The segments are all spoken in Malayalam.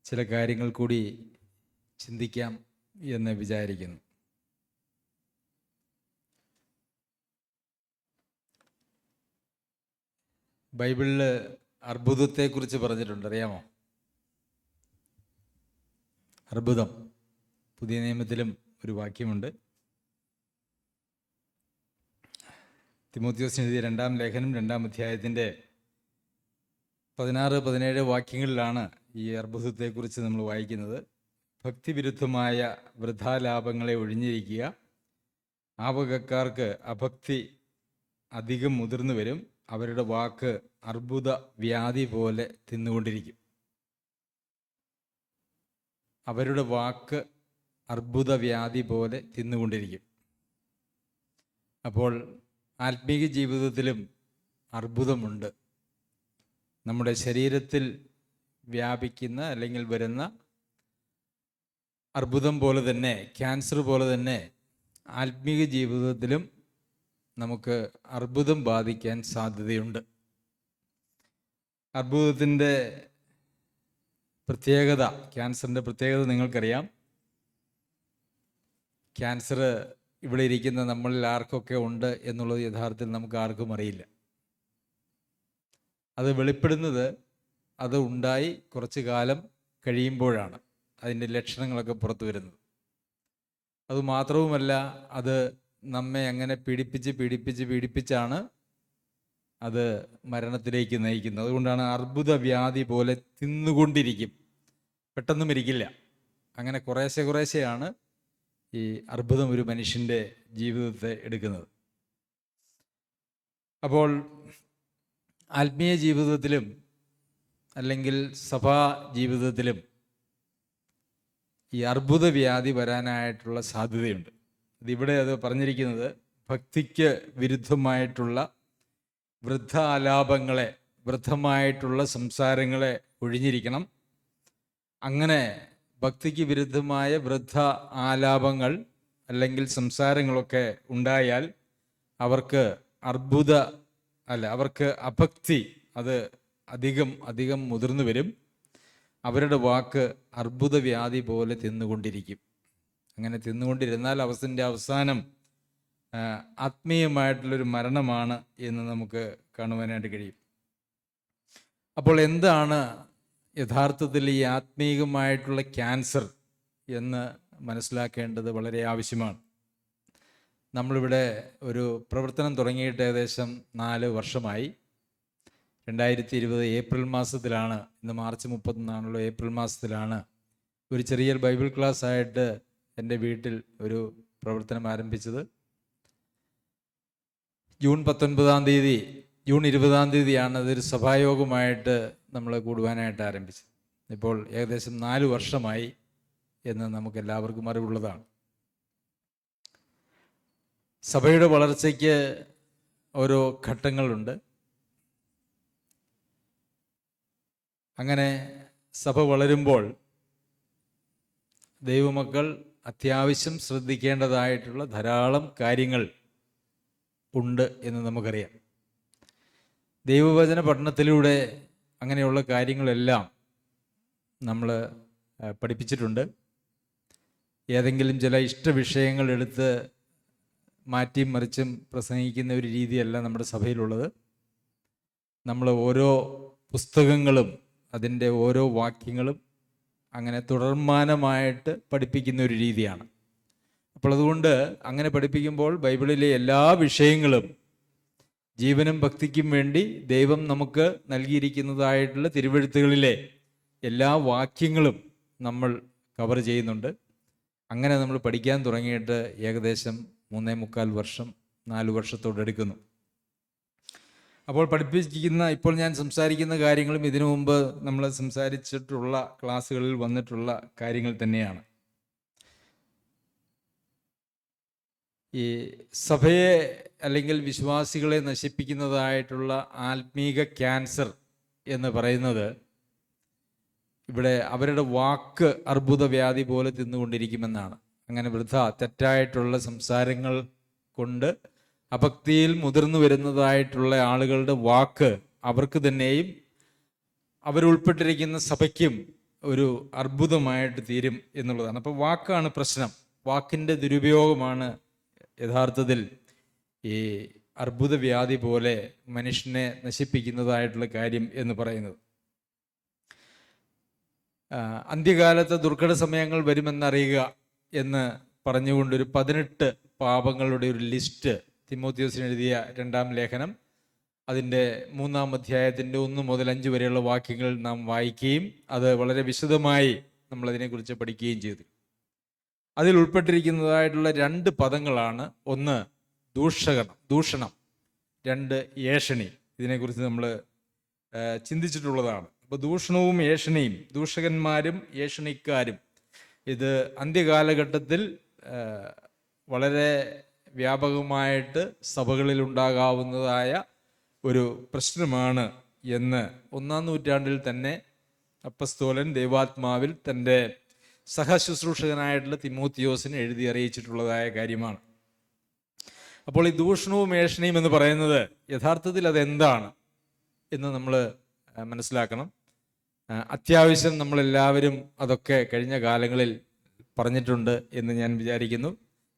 ചില കാര്യങ്ങൾ കൂടി ചിന്തിക്കാം എന്ന് വിചാരിക്കുന്നു. ബൈബിളിൽ അർബുദത്തെക്കുറിച്ച് പറഞ്ഞിട്ടുണ്ട്, അറിയാമോ? അർബുദം പുതിയ നിയമത്തിലും ഒരു വാക്യമുണ്ട്. തിമോത്തിയോസിന് എഴുതിയ 2-ാം ലേഖനം 2-ാം അധ്യായത്തിൻ്റെ 16-17 വാക്യങ്ങളിലാണ് ഈ അർബുദത്തെക്കുറിച്ച് നമ്മൾ വായിക്കുന്നത്. ഭക്തിവിരുദ്ധമായ വൃഥാലാഭങ്ങളെ ഒഴിഞ്ഞിരിക്കുക, ആ വകക്കാർക്ക് അഭക്തി അധികം മുതിർന്നു വരും, അവരുടെ വാക്ക് അർബുദ വ്യാധി പോലെ തിന്നുകൊണ്ടിരിക്കും. അവരുടെ വാക്ക് അർബുദ വ്യാധി പോലെ തിന്നുകൊണ്ടിരിക്കും. അപ്പോൾ ആത്മീക ജീവിതത്തിലും അർബുദമുണ്ട്. നമ്മുടെ ശരീരത്തിൽ വ്യാപിക്കുന്ന അല്ലെങ്കിൽ വരുന്ന അർബുദം പോലെ തന്നെ, ക്യാൻസർ പോലെ തന്നെ ആത്മീക ജീവിതത്തിലും നമുക്ക് അർബുദം ബാധിക്കാൻ സാധ്യതയുണ്ട്. അർബുദത്തിൻ്റെ പ്രത്യേകത, ക്യാൻസറിൻ്റെ പ്രത്യേകത നിങ്ങൾക്കറിയാം. ക്യാൻസർ ഇവിടെ ഇരിക്കുന്ന നമ്മളിൽ ആർക്കൊക്കെ ഉണ്ട് എന്നുള്ളത് യഥാർത്ഥത്തിൽ നമുക്ക് ആർക്കും അറിയില്ല. അത് വെളിപ്പെടുന്നത് അത് ഉണ്ടായി കുറച്ച് കാലം കഴിയുമ്പോഴാണ് അതിൻ്റെ ലക്ഷണങ്ങളൊക്കെ പുറത്തു വരുന്നത്. അതുമാത്രവുമല്ല, അത് നമ്മെ അങ്ങനെ പീഡിപ്പിച്ചാണ് അത് മരണത്തിലേക്ക് നയിക്കുന്നത്. അതുകൊണ്ടാണ് അർബുദ വ്യാധി പോലെ തിന്നുകൊണ്ടിരിക്കും, പെട്ടെന്ന് മരിക്കില്ല. അങ്ങനെ കുറേശ്ശെയാണ് ഈ അർബുദം ഒരു മനുഷ്യൻ്റെ ജീവിതത്തെ എടുക്കുന്നത്. അപ്പോൾ ആത്മീയ ജീവിതത്തിലും അല്ലെങ്കിൽ സഭാ ജീവിതത്തിലും ഈ അർബുദ വ്യാധി വരാനായിട്ടുള്ള സാധ്യതയുണ്ട്. ഇതിവിടെ അത് പറഞ്ഞിരിക്കുന്നത് ഭക്തിക്ക് വിരുദ്ധമായിട്ടുള്ള വൃദ്ധാലാപങ്ങളെ, വൃദ്ധമായിട്ടുള്ള സംസാരങ്ങളെ ഒഴിഞ്ഞിരിക്കണം. അങ്ങനെ ഭക്തിക്ക് വിരുദ്ധമായ വൃദ്ധ ആലാപങ്ങൾ അല്ലെങ്കിൽ സംസാരങ്ങളൊക്കെ ഉണ്ടായാൽ അവർക്ക് അവർക്ക് അഭക്തി അത് അധികം മുതിർന്നു വരും. അവരുടെ വാക്ക് അർബുദ വ്യാധി പോലെ തിന്നുകൊണ്ടിരിക്കും. അങ്ങനെ തിന്നുകൊണ്ടിരുന്നാൽ അവസാനം ആത്മീയമായിട്ടുള്ളൊരു മരണമാണ് എന്ന് നമുക്ക് കാണുവാനായിട്ട് കഴിയും. അപ്പോൾ എന്താണ് യഥാർത്ഥത്തിൽ ഈ ആത്മീയമായിട്ടുള്ള ക്യാൻസർ എന്ന് മനസ്സിലാക്കേണ്ടത് വളരെ ആവശ്യമാണ്. നമ്മളിവിടെ ഒരു പ്രവർത്തനം തുടങ്ങിയിട്ട് ഏകദേശം 4 വർഷമായി. 2020 ഏപ്രിൽ മാസത്തിലാണ്, ഇന്ന് മാർച്ച് 31 ഏപ്രിൽ മാസത്തിലാണ് ഒരു ചെറിയ ബൈബിൾ ക്ലാസ് ആയിട്ട് എൻ്റെ വീട്ടിൽ ഒരു പ്രവർത്തനം ആരംഭിച്ചത്. ജൂൺ 20-ാം തീയതിയാണ് അതൊരു സഭായോഗമായിട്ട് നമ്മൾ കൂടുവാനായിട്ട് ആരംഭിച്ചത്. ഇപ്പോൾ ഏകദേശം 4 വർഷമായി എന്ന് നമുക്ക് എല്ലാവർക്കും അറിവുള്ളതാണ്. സഭയുടെ വളർച്ചയ്ക്ക് ഓരോ ഘട്ടങ്ങളുണ്ട്. അങ്ങനെ സഭ വളരുമ്പോൾ ദൈവമക്കൾ അത്യാവശ്യം ശ്രദ്ധിക്കേണ്ടതായിട്ടുള്ള ധാരാളം കാര്യങ്ങൾ ഉണ്ട് എന്ന് നമുക്കറിയാം. ദൈവവചന പഠനത്തിലൂടെ അങ്ങനെയുള്ള കാര്യങ്ങളെല്ലാം നമ്മൾ പഠിപ്പിച്ചിട്ടുണ്ട്. ഏതെങ്കിലും ചില ഇഷ്ടവിഷയങ്ങൾ എടുത്ത് മാറ്റിയും മറിച്ചും പ്രസംഗിക്കുന്ന ഒരു രീതിയല്ല നമ്മുടെ സഭയിലുള്ളത്. നമ്മൾ ഓരോ പുസ്തകങ്ങളും അതിൻ്റെ ഓരോ വാക്യങ്ങളും അങ്ങനെ തുടർമാനമായിട്ട് പഠിപ്പിക്കുന്ന ഒരു രീതിയാണ്. അപ്പോൾ അതുകൊണ്ട് അങ്ങനെ പഠിപ്പിക്കുമ്പോൾ ബൈബിളിലെ എല്ലാ വിഷയങ്ങളും ജീവനും ഭക്തിക്കും വേണ്ടി ദൈവം നമുക്ക് നൽകിയിരിക്കുന്നതായിട്ടുള്ള തിരുവെഴുത്തുകളിലെ എല്ലാ വാക്യങ്ങളും നമ്മൾ കവർ ചെയ്യുന്നുണ്ട്. അങ്ങനെ നമ്മൾ പഠിക്കാൻ തുടങ്ങിയിട്ട് ഏകദേശം 3.25 വർഷം, 4 വർഷത്തോടടുക്കുന്നു. അപ്പോൾ ഇപ്പോൾ ഞാൻ സംസാരിക്കുന്ന കാര്യങ്ങളും ഇതിനു മുമ്പ് നമ്മൾ സംസാരിച്ചിട്ടുള്ള ക്ലാസ്സുകളിൽ വന്നിട്ടുള്ള കാര്യങ്ങൾ തന്നെയാണ്. ഈ സഭയെ അല്ലെങ്കിൽ വിശ്വാസികളെ നശിപ്പിക്കുന്നതായിട്ടുള്ള ആത്മീക ക്യാൻസർ എന്ന് പറയുന്നത് ഇവിടെ അവരുടെ വാക്ക് അർബുദ വ്യാധി പോലെ തിന്നുകൊണ്ടിരിക്കുമെന്നാണ്. അങ്ങനെ തെറ്റായിട്ടുള്ള സംസാരങ്ങൾ കൊണ്ട് അഭക്തിയിൽ മുതിർന്നു വരുന്നതായിട്ടുള്ള ആളുകളുടെ വാക്ക് അവർക്ക് തന്നെയും അവരുൾപ്പെട്ടിരിക്കുന്ന സഭയ്ക്കും ഒരു അർബുദമായിട്ട് തീരും എന്നുള്ളതാണ്. അപ്പോൾ വാക്കാണ് പ്രശ്നം. വാക്കിൻ്റെ ദുരുപയോഗമാണ് യഥാർത്ഥത്തിൽ ഈ അർബുദവ്യാധി പോലെ മനുഷ്യനെ നശിപ്പിക്കുന്നതായിട്ടുള്ള കാര്യം എന്ന് പറയുന്നത്. അന്ത്യകാലത്ത് ദുർഘട സമയങ്ങൾ വരുമെന്നറിയുക എന്ന് പറഞ്ഞുകൊണ്ടൊരു 18 പാപങ്ങളുടെ ഒരു ലിസ്റ്റ് തിമോത്തിയോസിന് എഴുതിയ 2-ാം ലേഖനം അതിൻ്റെ 3-ാം അധ്യായത്തിൻ്റെ 1 മുതൽ 5 വരെയുള്ള വാക്യങ്ങൾ നാം വായിക്കുകയും അത് വളരെ വിശദമായി നമ്മളതിനെക്കുറിച്ച് പഠിക്കുകയും ചെയ്തു. അതിൽ ഉൾപ്പെട്ടിരിക്കുന്നതായിട്ടുള്ള 2 പദങ്ങളാണ്. ഒന്ന് ദൂഷണം, 2 ഏഷണി. ഇതിനെക്കുറിച്ച് നമ്മൾ ചിന്തിച്ചിട്ടുള്ളതാണ്. അപ്പോൾ ദൂഷണവും ഏഷണിയും, ദൂഷകന്മാരും ഏഷണിക്കാരും, ഇത് അന്ത്യകാലഘട്ടത്തിൽ വളരെ വ്യാപകമായിട്ട് സഭകളിൽ ഉണ്ടാകാവുന്നതായ ഒരു പ്രശ്നമാണ് എന്ന് 1-ാം നൂറ്റാണ്ടിൽ തന്നെ അപ്പസ്തോലൻ ദൈവാത്മാവിൽ തൻ്റെ സഹശുശ്രൂഷകനായിട്ടുള്ള തിമോത്തിയോസിന് എഴുതി അറിയിച്ചിട്ടുള്ളതായ കാര്യമാണ്. അപ്പോൾ ഈ ദൂഷണവും ഏഷണിയും എന്ന് പറയുന്നത് യഥാർത്ഥത്തിൽ അതെന്താണ് എന്ന് നമ്മൾ മനസ്സിലാക്കണം. അത്യാവശ്യം നമ്മളെല്ലാവരും അതൊക്കെ കഴിഞ്ഞ കാലങ്ങളിൽ പറഞ്ഞിട്ടുണ്ട് എന്ന് ഞാൻ വിചാരിക്കുന്നു.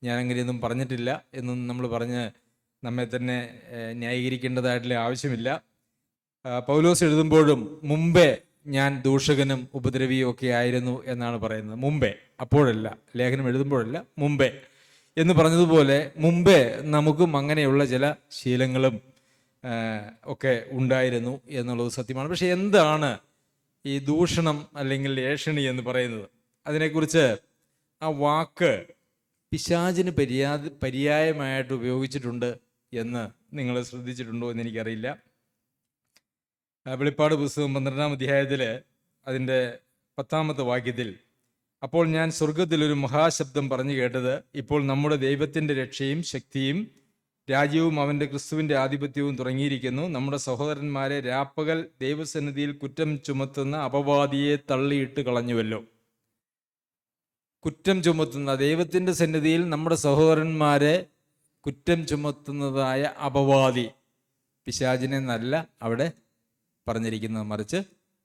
ഞാൻ അങ്ങനെയൊന്നും പറഞ്ഞിട്ടില്ല എന്നും നമ്മൾ പറഞ്ഞ് നമ്മെ തന്നെ ന്യായീകരിക്കേണ്ടതായിട്ടുള്ള ആവശ്യമില്ല. പൗലോസ് എഴുതുമ്പോഴും മുമ്പേ ഞാൻ ദൂഷകനും ഉപദ്രവിയും ഒക്കെ ആയിരുന്നു എന്നാണ് പറയുന്നത്. മുമ്പേ, അപ്പോഴല്ല, ലേഖനം എഴുതുമ്പോഴല്ല, മുമ്പേ എന്ന് പറഞ്ഞതുപോലെ മുമ്പേ നമുക്കും അങ്ങനെയുള്ള ചില ശീലങ്ങളും ഒക്കെ ഉണ്ടായിരുന്നു എന്നുള്ളത് സത്യമാണ്. പക്ഷെ എന്താണ് ഈ ദൂഷണം അല്ലെങ്കിൽ ഏഷണി എന്ന് പറയുന്നത്? അതിനെക്കുറിച്ച് ആ വാക്ക് പിശാചിന് പര്യായമായിട്ട് ഉപയോഗിച്ചിട്ടുണ്ട് എന്ന് നിങ്ങൾ ശ്രദ്ധിച്ചിട്ടുണ്ടോ എന്ന് എനിക്കറിയില്ല. വെളിപ്പാട് പുസ്തകം 12-ാം അധ്യായത്തിൽ അതിൻ്റെ 10-ാമത്തെ വാക്യത്തിൽ, അപ്പോൾ ഞാൻ സ്വർഗത്തിലൊരു മഹാശബ്ദം പറഞ്ഞു കേട്ടത്, ഇപ്പോൾ നമ്മുടെ ദൈവത്തിൻ്റെ രക്ഷയും ശക്തിയും രാജ്യവും അവൻ്റെ ക്രിസ്തുവിൻ്റെ ആധിപത്യവും തുടങ്ങിയിരിക്കുന്നു. നമ്മുടെ സഹോദരന്മാരെ രാപ്പകൽ ദൈവസന്നിധിയിൽ കുറ്റം ചുമത്തുന്ന അപവാദിയെ തള്ളിയിട്ട് കളഞ്ഞുവല്ലോ. കുറ്റം ചുമത്തുന്ന, ദൈവത്തിൻ്റെ സന്നിധിയിൽ നമ്മുടെ സഹോദരന്മാരെ കുറ്റം ചുമത്തുന്നതായ അപവാദി, പിശാചിനെ എന്നല്ല അവിടെ പറഞ്ഞിരിക്കുന്നത്, മറിച്ച്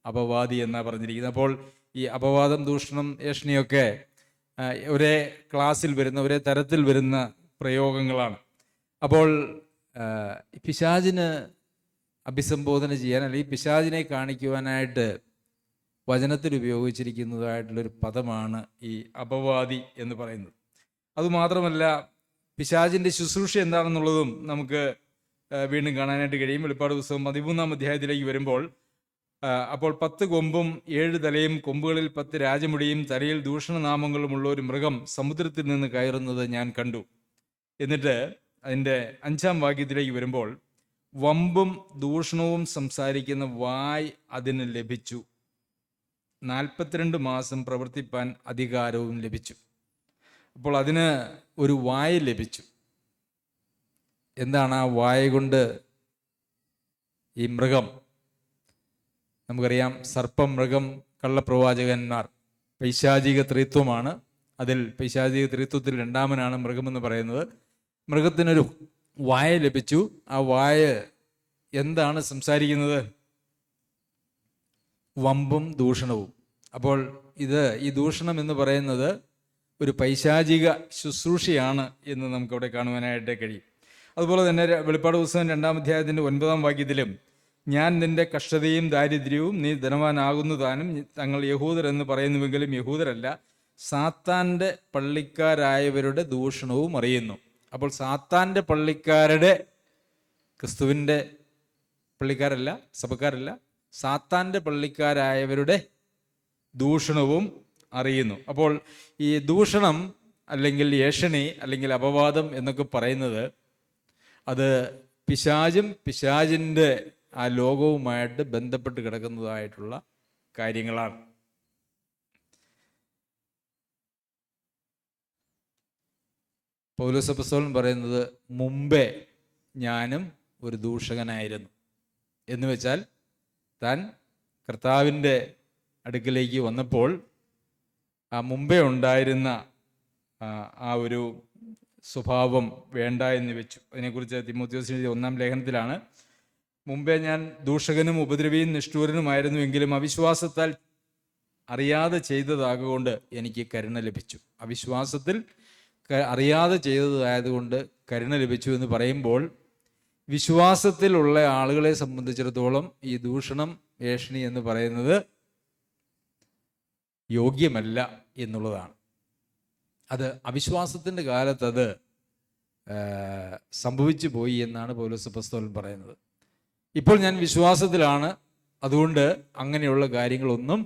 അപവാദി എന്നാണ് പറഞ്ഞിരിക്കുന്നത്. അപ്പോൾ ഈ അപവാദം, ദൂഷണം, ഏഷണിയൊക്കെ ഒരേ ക്ലാസ്സിൽ വരുന്ന, ഒരേ തരത്തിൽ വരുന്ന പ്രയോഗങ്ങളാണ്. അപ്പോൾ പിശാചിന് അഭിസംബോധന ചെയ്യാൻ, അല്ലെങ്കിൽ പിശാചിനെ കാണിക്കുവാനായിട്ട് വചനത്തിൽ ഉപയോഗിച്ചിരിക്കുന്നതായിട്ടുള്ളൊരു പദമാണ് ഈ അപവാദി എന്ന് പറയുന്നത്. അതുമാത്രമല്ല, പിശാചിൻ്റെ ശുശ്രൂഷ എന്താണെന്നുള്ളതും നമുക്ക് വീണ്ടും കാണാനായിട്ട് കഴിയും. വെളിപ്പാട് പുസ്തകം 13-ാം അധ്യായത്തിലേക്ക് വരുമ്പോൾ, അപ്പോൾ 10 കൊമ്പും 7 തലയും, കൊമ്പുകളിൽ 10 രാജമുടിയും, തലയിൽ ദൂഷണനാമങ്ങളുമുള്ള ഒരു മൃഗം സമുദ്രത്തിൽ നിന്ന് കയറുന്നത് ഞാൻ കണ്ടു. എന്നിട്ട് അതിൻ്റെ 5-ാം വാക്യത്തിലേക്ക് വരുമ്പോൾ, വമ്പും ദൂഷണവും സംസാരിക്കുന്ന വായ് അതിന് ലഭിച്ചു, 42 മാസം പ്രവർത്തിപ്പാൻ അധികാരവും ലഭിച്ചു. അപ്പോൾ അതിന് ഒരു വായ് ലഭിച്ചു. എന്താണ് ആ വായ കൊണ്ട് ഈ മൃഗം? നമുക്കറിയാം, സർപ്പം, മൃഗം, കള്ളപ്രവാചകന്മാർ, പൈശാചിക ത്രിത്വമാണ്. അതിൽ പൈശാചിക ത്രിത്വത്തിൽ 2-മനാണ് മൃഗമെന്ന് പറയുന്നത്. മൃഗത്തിനൊരു വായ ലഭിച്ചു. ആ വായ എന്താണ് സംസാരിക്കുന്നത്? വമ്പും ദൂഷണവും. അപ്പോൾ ഈ ദൂഷണം എന്ന് പറയുന്നത് ഒരു പൈശാചിക ശുശ്രൂഷയാണ് എന്ന് നമുക്കവിടെ കാണുവാനായിട്ട് കഴിയും. അതുപോലെ തന്നെ വെളിപ്പാട് പുസ്തകം 2-ാം അധ്യായത്തിൻ്റെ 9-ാം വാക്യത്തിലും, ഞാൻ നിന്റെ കഷ്ടതയും ദാരിദ്ര്യവും നീ ധനവാനാകുന്നു താനും, തങ്ങൾ യഹൂദർ എന്ന് പറയുന്നുവെങ്കിലും യഹൂദരല്ല, സാത്താൻ്റെ പള്ളിക്കാരായവരുടെ ദൂഷണവും അറിയുന്നു. അപ്പോൾ സാത്താൻ്റെ പള്ളിക്കാരുടെ, ക്രിസ്തുവിൻ്റെ പള്ളിക്കാരല്ല, സഭക്കാരല്ല, സാത്താൻ്റെ പള്ളിക്കാരായവരുടെ ദൂഷണവും അറിയുന്നു. അപ്പോൾ ഈ ദൂഷണം അല്ലെങ്കിൽ ഏഷണി അല്ലെങ്കിൽ അപവാദം എന്നൊക്കെ പറയുന്നത് അത് പിശാചും പിശാചിൻ്റെ ആ ലോകവുമായിട്ട് ബന്ധപ്പെട്ട് കിടക്കുന്നതായിട്ടുള്ള കാര്യങ്ങളാണ്. പൗലോസ് അപ്പോസ്തലൻ പറയുന്നത്, മുമ്പേ ഞാനും ഒരു ദൂഷകനായിരുന്നു എന്ന് വെച്ചാൽ, താൻ കർത്താവിൻ്റെ അടുക്കലേക്ക് വന്നപ്പോൾ ആ മുമ്പേ ഉണ്ടായിരുന്ന ആ ഒരു സ്വഭാവം വേണ്ട എന്ന് വെച്ചു. അതിനെക്കുറിച്ച് തിമോത്തിയോസിന് എഴുതിയ 1-ാം ലേഖനത്തിലാണ്, മുമ്പേ ഞാൻ ദൂഷകനും ഉപദ്രവിയും നിഷ്ഠൂരനുമായിരുന്നു, എങ്കിലും അറിയാതെ ചെയ്തതാകൊണ്ട് എനിക്ക് കരുണ ലഭിച്ചു. അവിശ്വാസത്തിൽ അറിയാതെ ചെയ്തതായതുകൊണ്ട് കരുണ ലഭിച്ചു എന്ന് പറയുമ്പോൾ, വിശ്വാസത്തിലുള്ള ആളുകളെ സംബന്ധിച്ചിടത്തോളം ഈ ദൂഷണം, ഏഷണി എന്ന് പറയുന്നത് യോഗ്യമല്ല എന്നുള്ളതാണ്. അത് അവിശ്വാസത്തിൻ്റെ കാലത്ത് അത് സംഭവിച്ചു പോയി എന്നാണ് പൗലോസ് അപ്പോസ്തലൻ പറയുന്നത്. ഇപ്പോൾ ഞാൻ വിശ്വാസത്തിലാണ്, അതുകൊണ്ട് അങ്ങനെയുള്ള കാര്യങ്ങളൊന്നും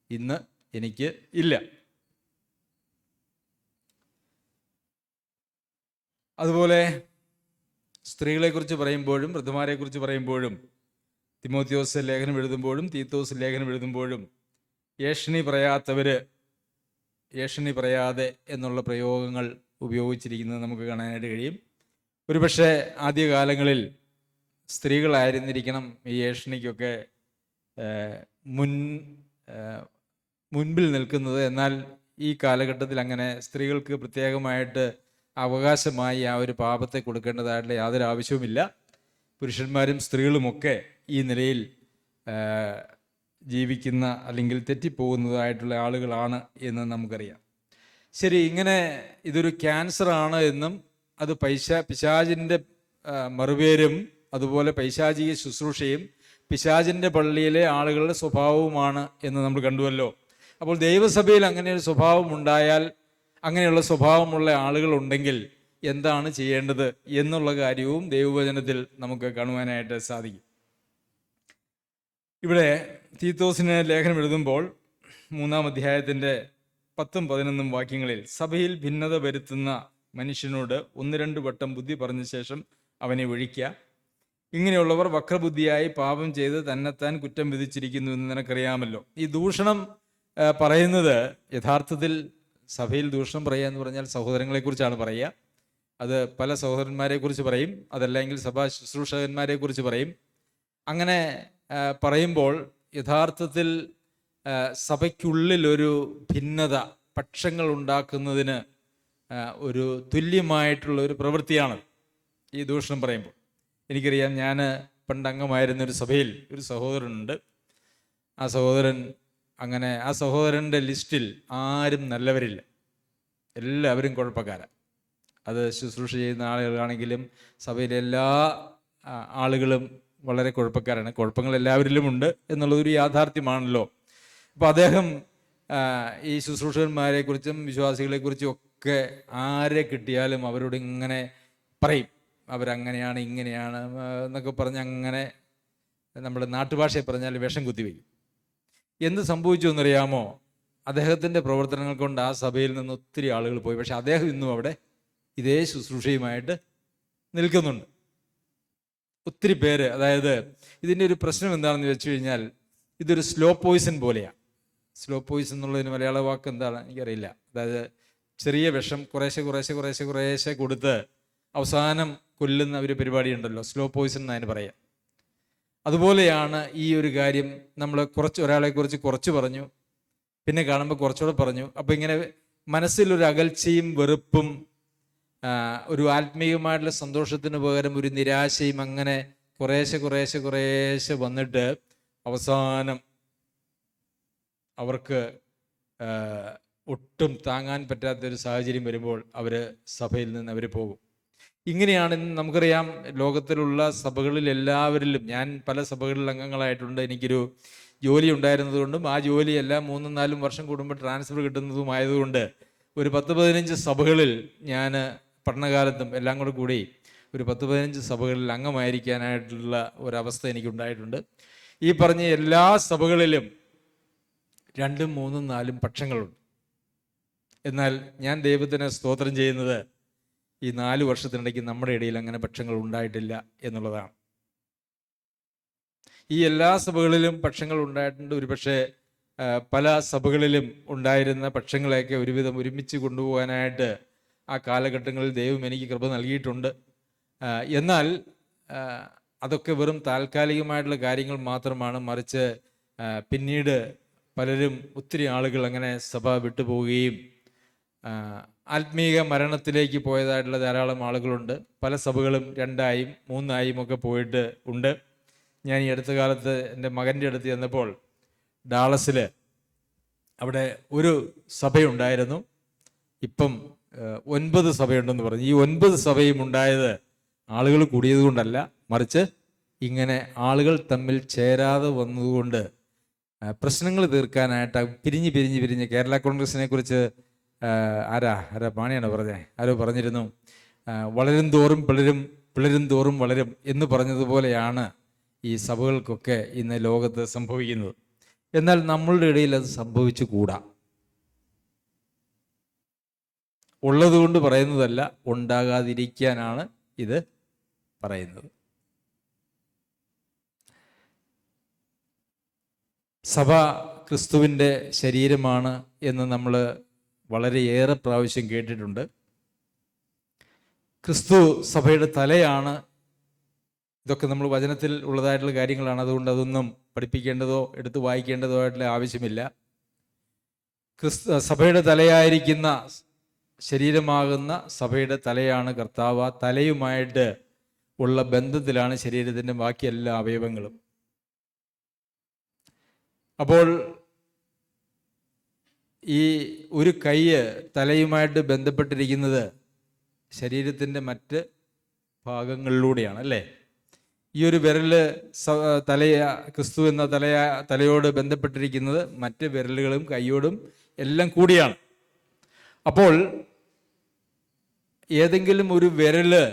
ഇന്ന് എനിക്ക് ഇല്ല. അതുപോലെ സ്ത്രീകളെക്കുറിച്ച് പറയുമ്പോഴും വൃദ്ധമാരെക്കുറിച്ച് പറയുമ്പോഴും, തിമോത്തിയോസ് ലേഖനം എഴുതുമ്പോഴും തീത്തോസ് ലേഖനം എഴുതുമ്പോഴും ഏഷണി പറയാതെ എന്നുള്ള പ്രയോഗങ്ങൾ ഉപയോഗിച്ചിരിക്കുന്നത് നമുക്ക് കാണാനായിട്ട് കഴിയും. ഒരുപക്ഷെ ആദ്യകാലങ്ങളിൽ സ്ത്രീകളായിരുന്നിരിക്കണം ഈ ഏഷണിക്കൊക്കെ മുൻപിൽ നിൽക്കുന്നത്. എന്നാൽ ഈ കാലഘട്ടത്തിൽ അങ്ങനെ സ്ത്രീകൾക്ക് പ്രത്യേകമായിട്ട് അവകാശമായി ആ ഒരു പാപത്തെ കൊടുക്കേണ്ടതായിട്ടുള്ള യാതൊരു ആവശ്യവുമില്ല. പുരുഷന്മാരും സ്ത്രീകളുമൊക്കെ ഈ നിലയിൽ ജീവിക്കുന്ന അല്ലെങ്കിൽ തെറ്റിപ്പോകുന്നതായിട്ടുള്ള ആളുകളാണ് എന്ന് നമുക്കറിയാം. ശരി, ഇങ്ങനെ ഇതൊരു ക്യാൻസറാണ് എന്നും അത് പിശാചിൻ്റെ മറുപേരും അതുപോലെ പൈശാചിക ശുശ്രൂഷയും പിശാചിൻ്റെ പള്ളിയിലെ ആളുകളുടെ സ്വഭാവവുമാണ് എന്ന് നമ്മൾ കണ്ടുവല്ലോ. അപ്പോൾ ദൈവസഭയിൽ അങ്ങനെ ഒരു സ്വഭാവം ഉണ്ടായാൽ, അങ്ങനെയുള്ള സ്വഭാവമുള്ള ആളുകളുണ്ടെങ്കിൽ എന്താണ് ചെയ്യേണ്ടത് എന്നുള്ള കാര്യവും ദൈവവചനത്തിൽ നമുക്ക് കാണുവാനായിട്ട് സാധിക്കും. ഇവിടെ തീത്തോസിന് ലേഖനം എഴുതുമ്പോൾ 3-ാം അധ്യായത്തിൻ്റെ 10-11 വാക്യങ്ങളിൽ, സഭയിൽ ഭിന്നത വരുത്തുന്ന മനുഷ്യനോട് 1-2 വട്ടം ബുദ്ധി പറഞ്ഞ ശേഷം അവനെ ഒഴിക്കുക. ഇങ്ങനെയുള്ളവർ വക്രബുദ്ധിയായി പാപം ചെയ്ത് തന്നെത്താൻ കുറ്റം വിധിച്ചിരിക്കുന്നു എന്ന് നിനക്കറിയാമല്ലോ. ഈ ദൂഷണം പറയുന്നത് യഥാർത്ഥത്തിൽ സഭയിൽ ദൂഷണം പറയുക എന്ന് പറഞ്ഞാൽ സഹോദരങ്ങളെക്കുറിച്ചാണ് പറയുക. അത് പല സഹോദരന്മാരെക്കുറിച്ച് പറയും, അതല്ലെങ്കിൽ സഭാ ശുശ്രൂഷകന്മാരെക്കുറിച്ച് പറയും. അങ്ങനെ പറയുമ്പോൾ യഥാർത്ഥത്തിൽ സഭയ്ക്കുള്ളിലൊരു ഭിന്നത, പക്ഷങ്ങൾ ഉണ്ടാക്കുന്നതിന് ഒരു തുല്യമായിട്ടുള്ള ഒരു പ്രവൃത്തിയാണ് ഈ ദൂഷണം പറയുമ്പോൾ. എനിക്കറിയാം, ഞാൻ പണ്ട് അംഗമായിരുന്നൊരു സഭയിൽ ഒരു സഹോദരനുണ്ട്. ആ സഹോദരൻ്റെ ലിസ്റ്റിൽ ആരും നല്ലവരില്ല, എല്ലാവരും കുഴപ്പക്കാരാണ്. അത് ശുശ്രൂഷ ചെയ്യുന്ന ആളുകളാണെങ്കിലും സഭയിലെ എല്ലാ ആളുകളും വളരെ കുഴപ്പക്കാരാണ്. കുഴപ്പങ്ങൾ എല്ലാവരിലും ഉണ്ട് എന്നുള്ളതൊരു യാഥാർത്ഥ്യമാണല്ലോ. അപ്പോൾ അദ്ദേഹം ഈ ശുശ്രൂഷകന്മാരെക്കുറിച്ചും വിശ്വാസികളെക്കുറിച്ചും ഒക്കെ ആരെ കിട്ടിയാലും അവരോട് ഇങ്ങനെ പറയും, അവരങ്ങനെയാണ് ഇങ്ങനെയാണ് എന്നൊക്കെ പറഞ്ഞ്, അങ്ങനെ നമ്മുടെ നാട്ടുഭാഷയെ പറഞ്ഞാൽ വിഷം കുത്തിവെക്കും. എന്ത് സംഭവിച്ചു എന്നറിയാമോ? അദ്ദേഹത്തിൻ്റെ പ്രവർത്തനങ്ങൾ കൊണ്ട് ആ സഭയിൽ നിന്ന് ഒത്തിരി ആളുകൾ പോയി. പക്ഷെ അദ്ദേഹം ഇന്നും അവിടെ ഇതേ ശുശ്രൂഷയുമായിട്ട് നിൽക്കുന്നുണ്ട്. ഒത്തിരി പേര്, അതായത് ഇതിൻ്റെ ഒരു പ്രശ്നം എന്താണെന്ന് വെച്ച് കഴിഞ്ഞാൽ, ഇതൊരു സ്ലോ പോയിസൺ പോലെയാണ്. സ്ലോ പോയിസൺ എന്നുള്ളതിന് മലയാള വാക്ക് എന്താണ് എനിക്കറിയില്ല. അതായത് ചെറിയ വിഷം കുറേശ്ശെ കൊടുത്ത് അവസാനം കൊല്ലുന്ന ഒരു പരിപാടി ഉണ്ടല്ലോ, സ്ലോ പോയിസൺ എന്നതിന് പറയാം. അതുപോലെയാണ് ഈ ഒരു കാര്യം. നമ്മൾ ഒരാളെക്കുറിച്ച് കുറച്ച് പറഞ്ഞു, പിന്നെ കാണുമ്പോൾ കുറച്ചുകൂടെ പറഞ്ഞു. അപ്പോൾ ഇങ്ങനെ മനസ്സിലൊരു അകൽച്ചയും വെറുപ്പും ഒരു ആത്മീയമായിട്ടുള്ള സന്തോഷത്തിന് പകരം ഒരു നിരാശയും അങ്ങനെ കുറേശ്ശെ വന്നിട്ട് അവസാനം അവർക്ക് ഒട്ടും താങ്ങാൻ പറ്റാത്തൊരു സാഹചര്യം വരുമ്പോൾ സഭയിൽ നിന്ന് അവർ പോകും. ഇങ്ങനെയാണ് നമുക്കറിയാം. ലോകത്തിലുള്ള സഭകളിൽ എല്ലാവരിലും, ഞാൻ പല സഭകളിൽ അംഗങ്ങളായിട്ടുണ്ട്. എനിക്കൊരു ജോലി ഉണ്ടായിരുന്നതുകൊണ്ടും ആ ജോലി എല്ലാം 3-4 വർഷം കൂടുമ്പോൾ ട്രാൻസ്ഫർ കിട്ടുന്നതുമായതുകൊണ്ട് ഒരു 10-15 സഭകളിൽ ഞാൻ പഠനകാലത്തും എല്ലാം കൂടി ഒരു 10-15 സഭകളിൽ അംഗമായിരിക്കാനായിട്ടുള്ള ഒരവസ്ഥ എനിക്കുണ്ടായിട്ടുണ്ട്. ഈ പറഞ്ഞ എല്ലാ സഭകളിലും 2, 3, 4 പക്ഷങ്ങളുണ്ട്. എന്നാൽ ഞാൻ ദൈവത്തിന് സ്തോത്രം ചെയ്യുന്നത് ഈ 4 വർഷത്തിനിടയ്ക്ക് നമ്മുടെ ഇടയിൽ അങ്ങനെ പക്ഷങ്ങൾ ഉണ്ടായിട്ടില്ല എന്നുള്ളതാണ്. ഈ എല്ലാ സഭകളിലും പക്ഷങ്ങൾ ഉണ്ടായിട്ടുണ്ട്. ഒരുപക്ഷെ പല സഭകളിലും ഉണ്ടായിരുന്ന പക്ഷങ്ങളെയൊക്കെ ഒരുവിധം ഒരുമിച്ച് കൊണ്ടുപോകാനായിട്ട് ആ കാലഘട്ടങ്ങളിൽ ദൈവം എനിക്ക് കൃപ നൽകിയിട്ടുണ്ട്. എന്നാൽ അതൊക്കെ വെറും താൽക്കാലികമായിട്ടുള്ള കാര്യങ്ങൾ മാത്രമാണ്. മറിച്ച് പിന്നീട് ഒത്തിരി ആളുകൾ അങ്ങനെ സഭ വിട്ടുപോവുകയും ആത്മീയ മരണത്തിലേക്ക് പോയതായിട്ടുള്ള ധാരാളം ആളുകളുണ്ട്. പല സഭകളും 2ആയും 3ആയും ഒക്കെ പോയിട്ട് ഉണ്ട്. ഞാൻ ഈ അടുത്ത കാലത്ത് എൻ്റെ മകൻ്റെ അടുത്ത് ചെന്നപ്പോൾ ഡാളസിൽ അവിടെ ഒരു സഭയുണ്ടായിരുന്നു. ഇപ്പം 9 സഭയുണ്ടെന്ന് പറഞ്ഞു. ഈ 9 സഭയും ഉണ്ടായത് ആളുകൾ കൂടിയത് കൊണ്ടല്ല, മറിച്ച് ഇങ്ങനെ ആളുകൾ തമ്മിൽ ചേരാതെ വന്നതുകൊണ്ട് പ്രശ്നങ്ങൾ തീർക്കാനായിട്ട് പിരിഞ്ഞ് കേരള കോൺഗ്രസിനെ കുറിച്ച് ആരാ പാണിയാണ് പറഞ്ഞത്, ആരോ പറഞ്ഞിരുന്നു, വളരും തോറും പിളരും തോറും വളരും എന്ന് പറഞ്ഞതുപോലെയാണ് ഈ സഭകൾക്കൊക്കെ ഇന്ന് ലോകത്ത് സംഭവിക്കുന്നത്. എന്നാൽ നമ്മളുടെ ഇടയിൽ അത് സംഭവിച്ചു കൂടാ. ഉള്ളതുകൊണ്ട് പറയുന്നതല്ല, ഉണ്ടാകാതിരിക്കാനാണ് ഇത് പറയുന്നത്. സഭ ക്രിസ്തുവിൻ്റെ ശരീരമാണ് എന്ന് നമ്മൾ വളരെയേറെ പ്രാവശ്യം കേട്ടിട്ടുണ്ട്. ക്രിസ്തു സഭയുടെ തലയാണ്. ഇതൊക്കെ നമ്മൾ വചനത്തിൽ ഉള്ളതായിട്ടുള്ള കാര്യങ്ങളാണ്. അതുകൊണ്ട് അതൊന്നും പഠിപ്പിക്കേണ്ടതോ എടുത്ത് വായിക്കേണ്ടതോ ആയിട്ടുള്ള ആവശ്യമില്ല. സഭയുടെ തലയായിരിക്കുന്ന, ശരീരമാകുന്ന സഭയുടെ തലയാണ് കർത്താവ്. ആ തലയുമായിട്ട് ഉള്ള ബന്ധത്തിലാണ് ശരീരത്തിൻ്റെ ബാക്കി എല്ലാ അവയവങ്ങളും. അപ്പോൾ ഈ ഒരു കൈ തലയുമായിട്ട് ബന്ധപ്പെട്ടിരിക്കുന്നത് ശരീരത്തിൻ്റെ മറ്റ് ഭാഗങ്ങളിലൂടെയാണ്, അല്ലേ? ഈ ഒരു വിരല് ക്രിസ്തു എന്ന തലയോട് ബന്ധപ്പെട്ടിരിക്കുന്നത് മറ്റ് വിരലുകളും കൈയോടും എല്ലാം കൂടിയാണ്. അപ്പോൾ ഏതെങ്കിലും ഒരു വിരല്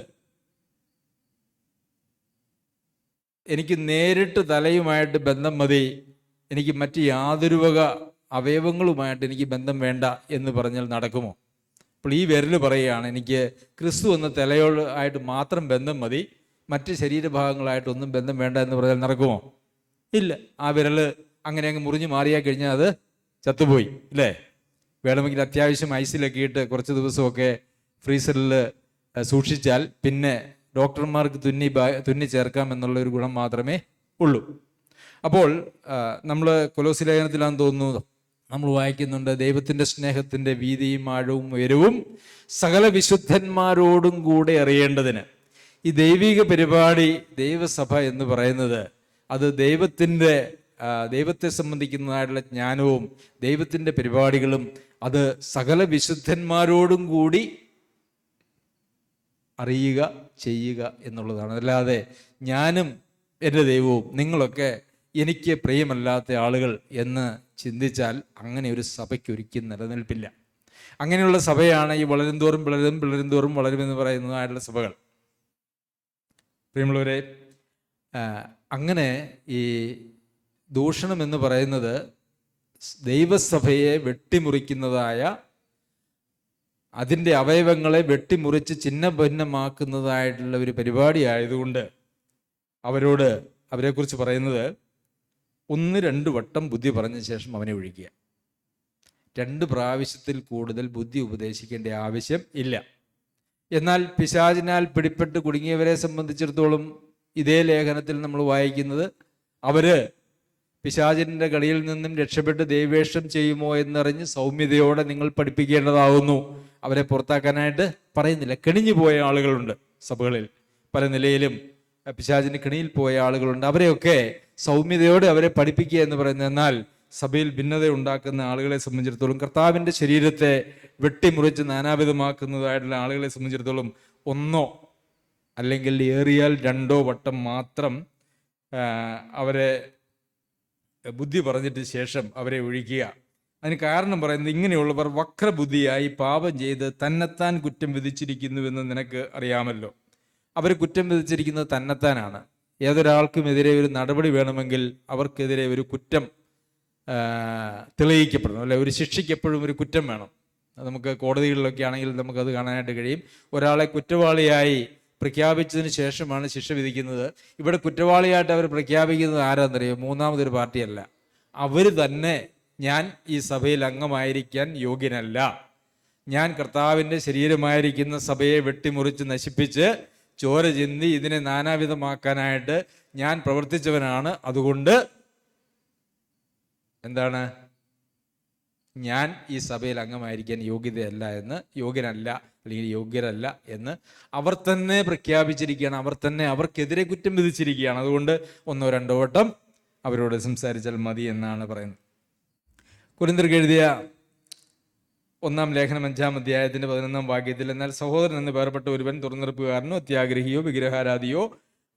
എനിക്ക് നേരിട്ട് തലയുമായിട്ട് ബന്ധം മതി, എനിക്ക് മറ്റ് യാതൊരു വക അവയവങ്ങളുമായിട്ട് എനിക്ക് ബന്ധം വേണ്ട എന്ന് പറഞ്ഞാൽ നടക്കുമോ? അപ്പോൾ ഈ വിരല് പറയുകയാണ്, എനിക്ക് ക്രിസ്തു എന്ന തലയോട് ആയിട്ട് മാത്രം ബന്ധം മതി, മറ്റ് ശരീരഭാഗങ്ങളായിട്ടൊന്നും ബന്ധം വേണ്ട എന്ന് പറഞ്ഞാൽ നടക്കുമോ? ഇല്ല. ആ വിരൽ അങ്ങനെ അങ്ങ് മുറിഞ്ഞ് മാറിയാൽ കഴിഞ്ഞാൽ അത് ചത്തുപോയി, അല്ലേ? വേണമെങ്കിൽ അത്യാവശ്യം ഐസിലൊക്കെ ഇട്ട് കുറച്ച് ദിവസമൊക്കെ ഫ്രീസറിൽ സൂക്ഷിച്ചാൽ പിന്നെ ഡോക്ടർമാർക്ക് തുന്നി ചേർക്കാം എന്നുള്ള ഒരു ഗുണം മാത്രമേ ഉള്ളൂ. അപ്പോൾ നമ്മൾ കൊലോസി ലേഖനത്തിലാണെന്ന് തോന്നുന്നു നമ്മൾ വായിക്കുന്നുണ്ട്, ദൈവത്തിൻ്റെ സ്നേഹത്തിൻ്റെ വീതിയും ആഴവും ഉയരവും സകല വിശുദ്ധന്മാരോടും കൂടെ അറിയേണ്ടതിന്. ഈ ദൈവിക പരിപാടി, ദൈവസഭ എന്ന് പറയുന്നത്, അത് ദൈവത്തെ സംബന്ധിക്കുന്നതായിട്ടുള്ള ജ്ഞാനവും ദൈവത്തിൻ്റെ പരിപാടികളും അത് സകല വിശുദ്ധന്മാരോടും കൂടി അറിയുക, ചെയ്യുക എന്നുള്ളതാണ്. അല്ലാതെ ഞാനും എൻ്റെ ദൈവവും നിങ്ങളൊക്കെ എനിക്ക് പ്രിയമല്ലാത്ത ആളുകൾ എന്ന് ചിന്തിച്ചാൽ അങ്ങനെ ഒരു സഭയ്ക്ക് ഒരിക്കലും നിലനിൽപ്പില്ല. അങ്ങനെയുള്ള സഭയാണ് ഈ വളരും തോറും വളരുമെന്ന് പറയുന്നതായിട്ടുള്ള സഭകൾ. പ്രിയമുള്ളവരെ, അങ്ങനെ ഈ ദൂഷണം എന്ന് പറയുന്നത് ദൈവസഭയെ വെട്ടിമുറിക്കുന്നതായ, അതിൻ്റെ അവയവങ്ങളെ വെട്ടിമുറിച്ച് ഛിന്നഭിന്നമാക്കുന്നതായിട്ടുള്ള ഒരു പരിപാടി ആയതുകൊണ്ട് അവരെക്കുറിച്ച് പറയുന്നത് 1-2 വട്ടം ബുദ്ധി പറഞ്ഞ ശേഷം അവനെ ഒഴിക്കുക. 2 പ്രാവശ്യത്തിൽ കൂടുതൽ ബുദ്ധി ഉപദേശിക്കേണ്ട ആവശ്യം ഇല്ല. എന്നാൽ പിശാചിനാൽ പിടിപ്പെട്ട് കുടുങ്ങിയവരെ സംബന്ധിച്ചിടത്തോളം ഇതേ ലേഖനത്തിൽ നമ്മൾ വായിക്കുന്നത്, അവര് പിശാചിൻ്റെ കടിയിൽ നിന്നും രക്ഷപ്പെട്ട് ദൈവേഷം ചെയ്യുമോ എന്നറിഞ്ഞ് സൗമ്യതയോടെ നിങ്ങൾ പഠിപ്പിക്കേണ്ടതാവുന്നു. അവരെ പുറത്താക്കാനായിട്ട് പറയുന്നില്ല. കെണിഞ്ഞു പോയ ആളുകളുണ്ട് സഭകളിൽ, പല നിലയിലും പിശാചിന് കെണിയിൽ പോയ ആളുകളുണ്ട്. അവരെയൊക്കെ സൗമ്യതയോടെ അവരെ പഠിപ്പിക്കുക എന്ന് പറയുന്നത്. എന്നാൽ സഭയിൽ ഭിന്നത ഉണ്ടാക്കുന്ന ആളുകളെ സംബന്ധിച്ചിടത്തോളം, കർത്താവിൻ്റെ ശരീരത്തെ വെട്ടിമുറിച്ച് നാനാവിധമാക്കുന്നതായിട്ടുള്ള ആളുകളെ സംബന്ധിച്ചിടത്തോളം 1 അല്ലെങ്കിൽ ഏറിയാൽ 2 വട്ടം മാത്രം അവരെ ബുദ്ധി പറഞ്ഞിട്ട് ശേഷം അവരെ ഒഴിക്കുക. അതിന് കാരണം പറയുന്നത്, ഇങ്ങനെയുള്ളവർ വക്രബുദ്ധിയായി പാപം ചെയ്ത് തന്നെത്താൻ കുറ്റം വിധിച്ചിരിക്കുന്നുവെന്ന് നിനക്ക് അറിയാമല്ലോ. അവർ കുറ്റം വിധിച്ചിരിക്കുന്നത് തന്നെത്താനാണ്. ഏതൊരാൾക്കുമെതിരെ ഒരു നടപടി വേണമെങ്കിൽ അവർക്കെതിരെ ഒരു കുറ്റം തെളിയിക്കപ്പെടണം, അല്ലെ? ഒരു ശിക്ഷയ്ക്കെപ്പോഴും ഒരു കുറ്റം വേണം. നമുക്ക് കോടതികളിലൊക്കെ ആണെങ്കിൽ നമുക്കത് കാണാനായിട്ട് കഴിയും. ഒരാളെ കുറ്റവാളിയായി പ്രഖ്യാപിച്ചതിന് ശേഷമാണ് ശിക്ഷ വിധിക്കുന്നത്. ഇവിടെ കുറ്റവാളിയായിട്ട് അവർ പ്രഖ്യാപിക്കുന്നത് ആരാന്നറിയോ? മൂന്നാമതൊരു പാർട്ടിയല്ല, അവർ തന്നെ, ഞാൻ ഈ സഭയിൽ അംഗമായിരിക്കാൻ യോഗ്യനല്ല, ഞാൻ കർത്താവിൻ്റെ ശരീരമായിരിക്കുന്ന സഭയെ വെട്ടിമുറിച്ച് നശിപ്പിച്ച് ചോര ചിന്തി ഇതിനെ നാനാവിധമാക്കാനായിട്ട് ഞാൻ പ്രവർത്തിച്ചവനാണ്. അതുകൊണ്ട് എന്താണ്, ഞാൻ ഈ സഭയിൽ അംഗമായിരിക്കാൻ യോഗ്യനല്ല അല്ലെങ്കിൽ യോഗ്യരല്ല എന്ന് അവർ തന്നെ പ്രഖ്യാപിച്ചിരിക്കുകയാണ്. അവർ തന്നെ അവർക്കെതിരെ കുറ്റം വിധിച്ചിരിക്കുകയാണ്. അതുകൊണ്ട് 1-2 വട്ടം അവരോട് സംസാരിച്ചാൽ മതി എന്നാണ് പറയുന്നത്. കൊരിന്ത്യർക്ക് എഴുതിയ 1 ലേഖനം 5 അധ്യായത്തിന്റെ 11 വാക്യത്തിൽ, എന്നാൽ സഹോദരൻ എന്ന് പേർപ്പെട്ട ഒരുവൻ തുറന്നെടുപ്പുകാരനോ അത്യാഗ്രഹിയോ വിഗ്രഹാരാധിയോ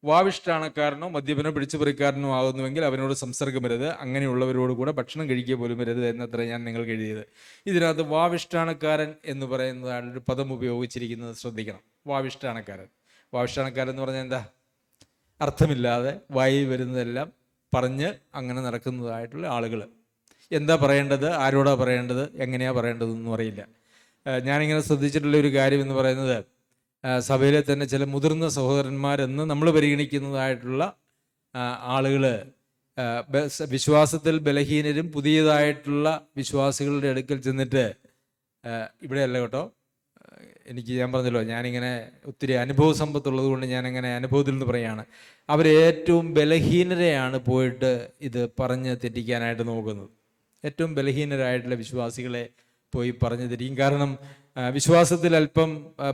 വാവിഷ്ഠാണക്കാരനോ മദ്യപനോ പിടിച്ചുപറിക്കാരനോ ആകുന്നുവെങ്കിൽ അവനോട് സംസർഗമരുത്, അങ്ങനെയുള്ളവരോട് കൂടെ ഭക്ഷണം കഴിക്കുക പോലും വരുത് എന്നത്ര ഞാൻ നിങ്ങൾക്ക് എഴുതിയത്. ഇതിനകത്ത് വാവിഷ്ഠാണക്കാരൻ എന്ന് പറയുന്നതായൊരു പദം ഉപയോഗിച്ചിരിക്കുന്നത് ശ്രദ്ധിക്കണം. വാവിഷ്ഠാണക്കാരൻ എന്ന് പറഞ്ഞാൽ എന്താ? അർത്ഥമില്ലാതെ വായിൽ വരുന്നതെല്ലാം പറഞ്ഞ് അങ്ങനെ നടക്കുന്നതായിട്ടുള്ള ആളുകൾ. എന്താ പറയേണ്ടത്, ആരോടാ പറയേണ്ടത്, എങ്ങനെയാ പറയേണ്ടതെന്നൊന്നും അറിയില്ല. ഞാനിങ്ങനെ ശ്രദ്ധിച്ചിട്ടുള്ള ഒരു കാര്യം എന്ന് പറയുന്നത്, സഭയിലെ തന്നെ ചില മുതിർന്ന സഹോദരന്മാരെന്ന് നമ്മൾ പരിഗണിക്കുന്നതായിട്ടുള്ള ആളുകൾ വിശ്വാസത്തിൽ ബലഹീനരും പുതിയതായിട്ടുള്ള വിശ്വാസികളുടെ അടുക്കൽ ചെന്നിട്ട്, ഇവിടെയല്ല കേട്ടോ, ഞാൻ പറഞ്ഞല്ലോ, ഞാനിങ്ങനെ ഒത്തിരി അനുഭവ സമ്പത്തുള്ളത് കൊണ്ട് ഞാനങ്ങനെ അനുഭവത്തിൽ നിന്ന് പറയുകയാണ്. അവരേറ്റവും ബലഹീനരെയാണ് പോയിട്ട് ഇത് പറഞ്ഞ് തെറ്റിക്കാനായിട്ട് നോക്കുന്നത്. ഏറ്റവും ബലഹീനരായിട്ടുള്ള വിശ്വാസികളെ പോയി പറഞ്ഞു തെറ്റിക്കും. കാരണം വിശ്വാസത്തിൽ അല്പം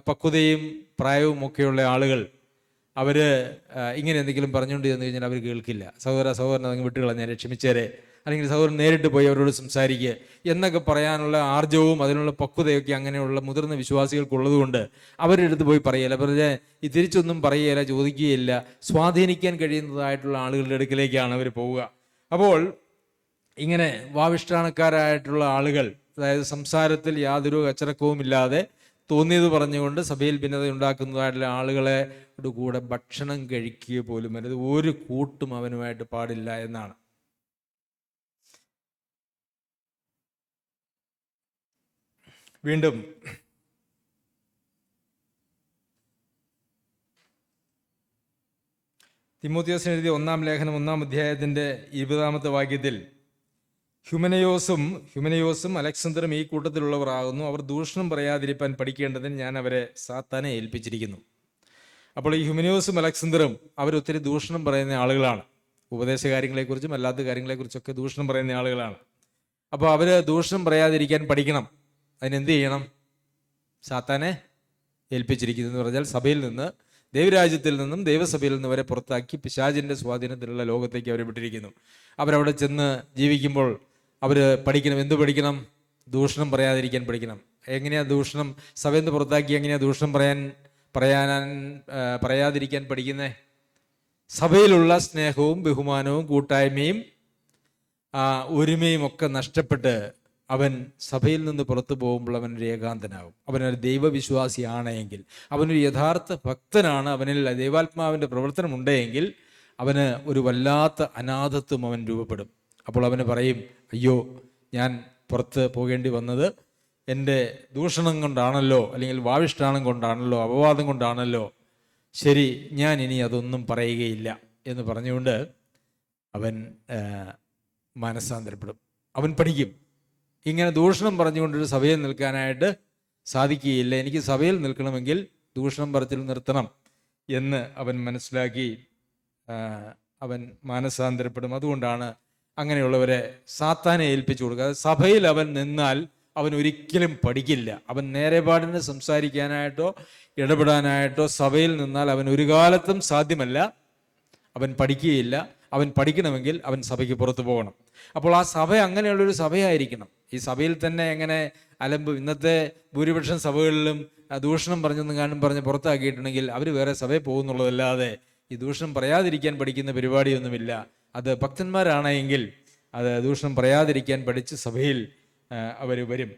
പക്വതയും പ്രായവും ഒക്കെയുള്ള ആളുകൾ അവർ ഇങ്ങനെ എന്തെങ്കിലും പറഞ്ഞുകൊണ്ട് ചെന്ന് കഴിഞ്ഞാൽ അവർ കേൾക്കില്ല. സഹോദരൻ അതങ്ങ് വിട്ടുകളഞ്ഞാൽ ക്ഷമിച്ചേരെ, അല്ലെങ്കിൽ സഹോദരൻ നേരിട്ട് പോയി അവരോട് സംസാരിക്കുക എന്നൊക്കെ പറയാനുള്ള ആർജവും അതിനുള്ള പക്വതയൊക്കെ അങ്ങനെയുള്ള മുതിർന്ന വിശ്വാസികൾക്കുള്ളതുകൊണ്ട് അവരുടെ അടുത്ത് പോയി പറയുകയില്ല. വെറുതെ ഈ തിരിച്ചൊന്നും പറയുകയില്ല, ചോദിക്കുകയില്ല. സ്വാധീനിക്കാൻ കഴിയുന്നതായിട്ടുള്ള ആളുകളുടെ അടുക്കിലേക്കാണ് അവർ പോവുക. അപ്പോൾ ഇങ്ങനെ വാവിഷ്ഠാണക്കാരായിട്ടുള്ള ആളുകൾ, അതായത് സംസാരത്തിൽ യാതൊരു അച്ചടക്കവും ഇല്ലാതെ തോന്നിയത് പറഞ്ഞുകൊണ്ട് സഭയിൽ ഭിന്നത ഉണ്ടാക്കുന്നതായിട്ടുള്ള ആളുകളെ കൂടെ ഭക്ഷണം കഴിക്കുക പോലും വരുന്നത് ഒരു കൂട്ടും അവനുമായിട്ട് പാടില്ല എന്നാണ്. വീണ്ടും തിമോത്തിയോസിന് എഴുതിയ 1 ലേഖനം 1 അധ്യായത്തിന്റെ 20 വാക്യത്തിൽ, ഹ്യുമനയോസും അലക്സണ്ടറും ഈ കൂട്ടത്തിലുള്ളവർ ആകുന്നു. അവർ ദൂഷണം പറയാതിരിക്കാൻ പഠിക്കേണ്ടതിന് ഞാൻ അവരെ സാത്താനെ ഏൽപ്പിച്ചിരിക്കുന്നു. അപ്പോൾ ഈ ഹ്യുമനയോസും അലക്സണ്ടറും അവരൊത്തിരി ദൂഷണം പറയുന്ന ആളുകളാണ്. ഉപദേശ കാര്യങ്ങളെക്കുറിച്ചും അല്ലാത്ത കാര്യങ്ങളെക്കുറിച്ചൊക്കെ ദൂഷണം പറയുന്ന ആളുകളാണ്. അപ്പോൾ അവർ ദൂഷണം പറയാതിരിക്കാൻ പഠിക്കണം. അതിനെന്ത് ചെയ്യണം? സാത്താനെ ഏൽപ്പിച്ചിരിക്കുന്നു എന്ന് പറഞ്ഞാൽ സഭയിൽ നിന്ന്, ദൈവരാജ്യത്തിൽ നിന്നും ദൈവസഭയിൽ നിന്ന് വരെ പുറത്താക്കി പിശാചിൻ്റെ സ്വാധീനത്തിലുള്ള ലോകത്തേക്ക് അവരെ വിട്ടിരിക്കുന്നു. അവരവിടെ ചെന്ന് ജീവിക്കുമ്പോൾ അവർ പഠിക്കണം. എന്ത് പഠിക്കണം? ദൂഷണം പറയാതിരിക്കാൻ പഠിക്കണം. എങ്ങനെയാണ് ദൂഷണം? സഭയിൽ നിന്ന് പുറത്താക്കി എങ്ങനെയാണ് ദൂഷണം പറയാതിരിക്കാൻ പഠിക്കുന്നത്? സഭയിലുള്ള സ്നേഹവും ബഹുമാനവും കൂട്ടായ്മയും ഒരുമയും ഒക്കെ നഷ്ടപ്പെട്ട് അവൻ സഭയിൽ നിന്ന് പുറത്തു പോകുമ്പോൾ അവനൊരു ഏകാന്തനാകും. അവനൊരു ദൈവവിശ്വാസിയാണെങ്കിൽ, അവനൊരു യഥാർത്ഥ ഭക്തനാണ്, അവനിൽ ദൈവാത്മാവിൻ്റെ പ്രവർത്തനം ഉണ്ടെങ്കിൽ അവന് ഒരു വല്ലാത്ത അനാഥത്വം അവൻ രൂപപ്പെടും. അപ്പോൾ അവന് പറയും, അയ്യോ, ഞാൻ പുറത്ത് പോകേണ്ടി വന്നത് എൻ്റെ ദൂഷണം കൊണ്ടാണല്ലോ, അല്ലെങ്കിൽ വാവിഷ്ഠാനം കൊണ്ടാണല്ലോ, അപവാദം കൊണ്ടാണല്ലോ. ശരി, ഞാൻ ഇനി അതൊന്നും പറയുകയില്ല എന്ന് പറഞ്ഞുകൊണ്ട് അവൻ മാനസാന്തരപ്പെടും. അവൻ പഠിക്കും. ഇങ്ങനെ ദൂഷണം പറഞ്ഞുകൊണ്ടൊരു സഭയിൽ നിൽക്കാനായിട്ട് സാധിക്കുകയില്ല. എനിക്ക് സഭയിൽ നിൽക്കണമെങ്കിൽ ദൂഷണം പറച്ചിൽ നിർത്തണം എന്ന് അവൻ മനസ്സിലാക്കി അവൻ മാനസാന്തരപ്പെടും. അതുകൊണ്ടാണ് അങ്ങനെയുള്ളവരെ സാത്താനെ ഏൽപ്പിച്ചു കൊടുക്കുക. സഭയിൽ അവൻ നിന്നാൽ അവൻ ഒരിക്കലും പഠിക്കില്ല. അവൻ നേരെപാടിന് സംസാരിക്കാനായിട്ടോ ഇടപെടാനായിട്ടോ സഭയിൽ നിന്നാൽ അവൻ ഒരു കാലത്തും സാധ്യമല്ല. അവൻ പഠിക്കുകയില്ല. അവൻ പഠിക്കണമെങ്കിൽ അവൻ സഭയ്ക്ക് പുറത്തു പോകണം. അപ്പോൾ ആ സഭ അങ്ങനെയുള്ളൊരു സഭയായിരിക്കണം. ഈ സഭയിൽ തന്നെ എങ്ങനെ അലമ്പ്, ഇന്നത്തെ ഭൂരിപക്ഷം സഭകളിലും ദൂഷണം പറഞ്ഞെന്നും കാണും പറഞ്ഞ് പുറത്താക്കിയിട്ടുണ്ടെങ്കിൽ അവർ വേറെ സഭയിൽ പോകുന്നുള്ളതല്ലാതെ ഈ ദൂഷണം പറയാതിരിക്കാൻ പഠിക്കുന്ന പരിപാടിയൊന്നുമില്ല. അത് ഭക്തന്മാരാണെങ്കിൽ അത് ദൂഷണം പറയാതിരിക്കാൻ പഠിച്ച് സഭയിൽ അവർ വരും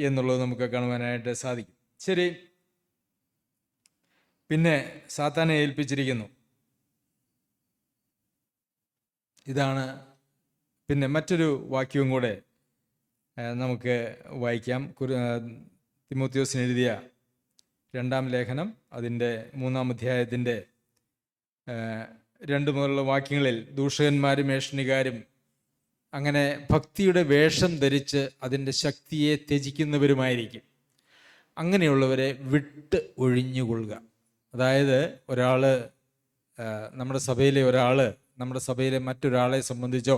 എന്നുള്ളത് നമുക്ക് കാണുവാനായിട്ട് സാധിക്കും. ശരി, പിന്നെ സാത്താനെ ഏൽപ്പിച്ചിരിക്കുന്നു. ഇതാണ്. പിന്നെ മറ്റൊരു വാക്യവും കൂടെ നമുക്ക് വായിക്കാം. തിമോത്തിയോസിന് എഴുതിയ 2 ലേഖനം അതിൻ്റെ 3 അധ്യായത്തിൻ്റെ 2 മുതലുള്ള വാക്യങ്ങളിൽ, ദൂഷകന്മാരും ഏഷണികാരും അങ്ങനെ ഭക്തിയുടെ വേഷം ധരിച്ച് അതിൻ്റെ ശക്തിയെ ത്യജിക്കുന്നവരുമായിരിക്കും. അങ്ങനെയുള്ളവരെ വിട്ട് ഒഴിഞ്ഞുകൊള്ളുക. അതായത് നമ്മുടെ സഭയിലെ മറ്റൊരാളെ സംബന്ധിച്ചോ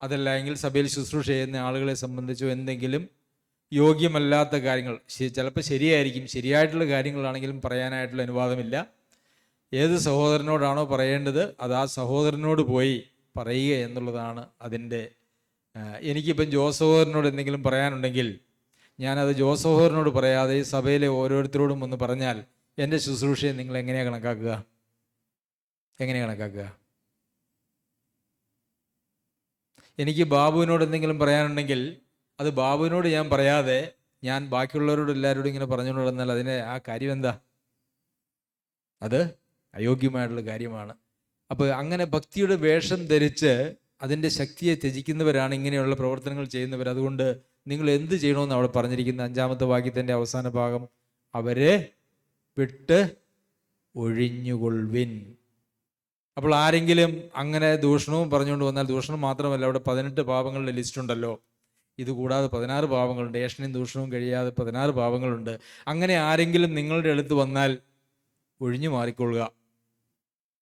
അതല്ല എങ്കിൽ സഭയിൽ ശുശ്രൂഷ ചെയ്യുന്ന ആളുകളെ സംബന്ധിച്ചോ എന്തെങ്കിലും യോഗ്യമല്ലാത്ത കാര്യങ്ങൾ, ചിലപ്പോൾ ശരിയായിരിക്കും, ശരിയായിട്ടുള്ള കാര്യങ്ങളാണെങ്കിലും പറയാനായിട്ടുള്ള അനുവാദമില്ല. ഏത് സഹോദരനോടാണോ പറയേണ്ടത് അത് ആ സഹോദരനോട് പോയി പറയുക എന്നുള്ളതാണ് അതിൻ്റെ എനിക്കിപ്പം ജോസഫോറിനോട് എന്തെങ്കിലും പറയാനുണ്ടെങ്കിൽ ഞാനത് ജോസഫോറിനോട് പറയാതെ ഈ സഭയിലെ ഓരോരുത്തരോടും ഒന്ന് പറഞ്ഞാൽ എൻ്റെ ശുശ്രൂഷയെ നിങ്ങൾ എങ്ങനെയാണ് കണക്കാക്കുക? എനിക്ക് ബാബുവിനോട് എന്തെങ്കിലും പറയാനുണ്ടെങ്കിൽ അത് ബാബുവിനോട് ഞാൻ പറയാതെ ഞാൻ ബാക്കിയുള്ളവരോട് എല്ലാവരോടും ഇങ്ങനെ പറഞ്ഞുകൊണ്ട് നടന്നാൽ അതിൻ്റെ ആ കാര്യം എന്താ? അത് അയോഗ്യമായിട്ടുള്ള കാര്യമാണ്. അപ്പോൾ അങ്ങനെ ഭക്തിയുടെ വേഷം ധരിച്ച് അതിൻ്റെ ശക്തിയെ ത്യജിക്കുന്നവരാണ് ഇങ്ങനെയുള്ള പ്രവർത്തനങ്ങൾ ചെയ്യുന്നവർ. അതുകൊണ്ട് നിങ്ങൾ എന്ത് ചെയ്യണമെന്ന് അവിടെ പറഞ്ഞിരിക്കുന്ന 5-ാമത്തെ വാക്യത്തിൻ്റെ അവസാന ഭാഗം, അവരെ വിട്ട് ഒഴിഞ്ഞുകൊള്ളുവിൻ. അപ്പോൾ ആരെങ്കിലും അങ്ങനെ ദൂഷണവും പറഞ്ഞുകൊണ്ട് വന്നാൽ, ദൂഷണം മാത്രമല്ല, അവിടെ 18 പാപങ്ങളുടെ ലിസ്റ്റ് ഉണ്ടല്ലോ, ഇതുകൂടാതെ 16 പാപങ്ങളുണ്ട്. ഏഷണയും ദൂഷണവും കഴിയാതെ 16 പാപങ്ങളുണ്ട്. അങ്ങനെ ആരെങ്കിലും നിങ്ങളുടെ അടുത്ത് വന്നാൽ ഒഴിഞ്ഞു മാറിക്കൊള്ളുക.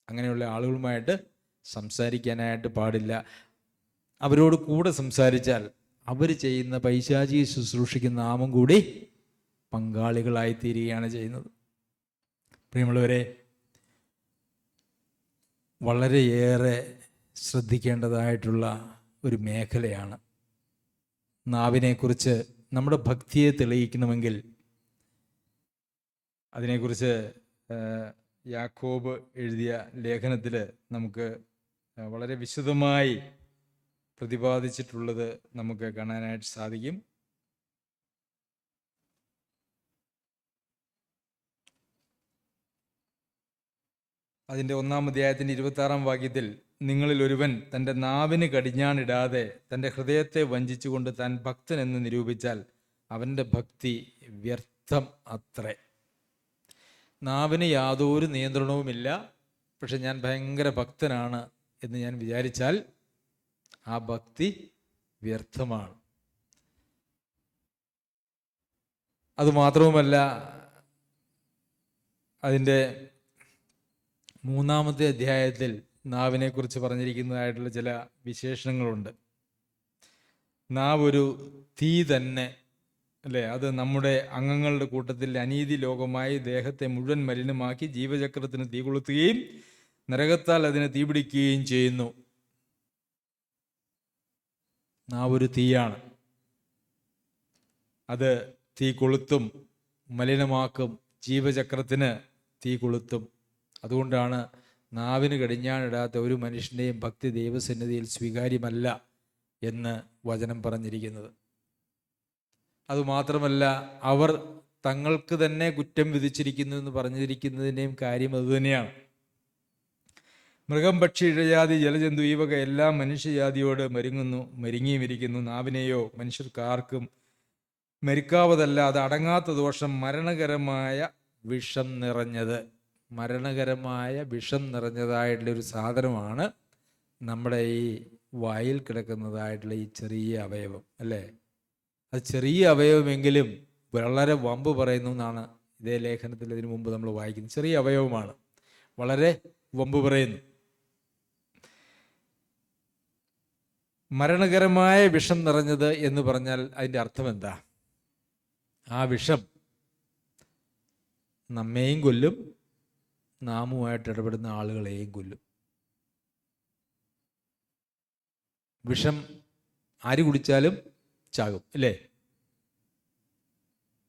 അങ്ങനെയുള്ള ആളുകളുമായിട്ട് സംസാരിക്കാനായിട്ട് പാടില്ല. അവരോട് കൂടെ സംസാരിച്ചാൽ അവർ ചെയ്യുന്ന പൈശാചിക ശുശ്രൂഷയ്ക്ക് നാമും കൂടി പങ്കാളികളായിത്തീരുകയാണ് ചെയ്യുന്നത്. പ്രിയമുള്ളവരെ, വളരെയേറെ ശ്രദ്ധിക്കേണ്ടതായിട്ടുള്ള ഒരു മേഖലയാണ് നാവിനെക്കുറിച്ച്. നമ്മുടെ ഭക്തിയെ തെളിയിക്കണമെങ്കിൽ അതിനെക്കുറിച്ച് യാക്കോബ് എഴുതിയ ലേഖനത്തിൽ നമുക്ക് വളരെ വിശദമായി പ്രതിപാദിച്ചിട്ടുള്ളത് നമുക്ക് കാണാനായിട്ട് സാധിക്കും. അതിൻ്റെ 1-ാം അധ്യായത്തിൻ്റെ 26-ാം വാക്യത്തിൽ, നിങ്ങളിൽ ഒരുവൻ തൻ്റെ നാവിന് കടിഞ്ഞാണിടാതെ തൻ്റെ ഹൃദയത്തെ വഞ്ചിച്ചുകൊണ്ട് താൻ ഭക്തനെന്ന് നിരൂപിച്ചാൽ അവൻ്റെ ഭക്തി വ്യർത്ഥം അത്രേ. നാവിന് യാതൊരു നിയന്ത്രണവുമില്ല, പക്ഷെ ഞാൻ ഭയങ്കര ഭക്തനാണ് എന്ന് ഞാൻ വിചാരിച്ചാൽ ആ ഭക്തി വ്യർത്ഥമാണ്. അതുമാത്രവുമല്ല, അതിൻ്റെ 3-ാമത്തെ അധ്യായത്തിൽ നാവിനെക്കുറിച്ച് പറഞ്ഞിരിക്കുന്നതായിട്ടുള്ള ചില വിശേഷണങ്ങളുണ്ട്. നാവ് ഒരു തീ തന്നെ, അല്ലേ? അത് നമ്മുടെ അംഗങ്ങളുടെ കൂട്ടത്തിൽ അനീതി ലോകമായി ദേഹത്തെ മുഴുവൻ മലിനമാക്കി ജീവചക്രത്തിന് തീ കൊളുത്തുകയും നരകത്താൽ അതിനെ തീപിടിക്കുകയും ചെയ്യുന്നു. നാവൊരു തീയാണ്. അത് തീ കൊളുത്തും, മലിനമാക്കും, ജീവചക്രത്തിന് തീ കൊളുത്തും. അതുകൊണ്ടാണ് നാവിന് കടിഞ്ഞാണിടാത്ത ഒരു മനുഷ്യൻ്റെയും ഭക്തി ദൈവസന്നിധിയിൽ സ്വീകാര്യമല്ല എന്ന് വചനം പറഞ്ഞിരിക്കുന്നത്. അതുമാത്രമല്ല, അവർ തങ്ങൾക്ക് തന്നെ കുറ്റം വിധിച്ചിരിക്കുന്നു എന്ന് പറഞ്ഞിരിക്കുന്നതിൻ്റെയും കാര്യം അതുതന്നെയാണ്. മൃഗം, പക്ഷി, ഇഴജാതി, ജലജന്തു ഈ വക എല്ലാ മനുഷ്യജാതിയോട് മരുങ്ങിയും ഇരിക്കുന്നു. നാവിനെയോ മനുഷ്യർക്കാർക്കും മെരുക്കാവതല്ല, അത് അടങ്ങാത്ത ദോഷം, മരണകരമായ വിഷം നിറഞ്ഞതായിട്ടുള്ളൊരു സാധനമാണ് നമ്മുടെ ഈ വായിൽ കിടക്കുന്നതായിട്ടുള്ള ഈ ചെറിയ അവയവം, അല്ലേ? അത് ചെറിയ അവയവമെങ്കിലും വളരെ വമ്പ് പറയുന്നു എന്നാണ് ഇതേ ലേഖനത്തിൽ ഇതിനു മുമ്പ് നമ്മൾ വായിക്കുന്നത്. ചെറിയ അവയവമാണ്, വളരെ വമ്പ് പറയുന്നു. മരണകരമായ വിഷം നിറഞ്ഞത് എന്ന് പറഞ്ഞാൽ അതിൻ്റെ അർത്ഥം എന്താ? ആ വിഷം നമ്മെയും കൊല്ലും, നാമുമായിട്ട് ഇടപെടുന്ന ആളുകളെയും കൊല്ലും. വിഷം ആര് കുടിച്ചാലും ചാകും, അല്ലേ?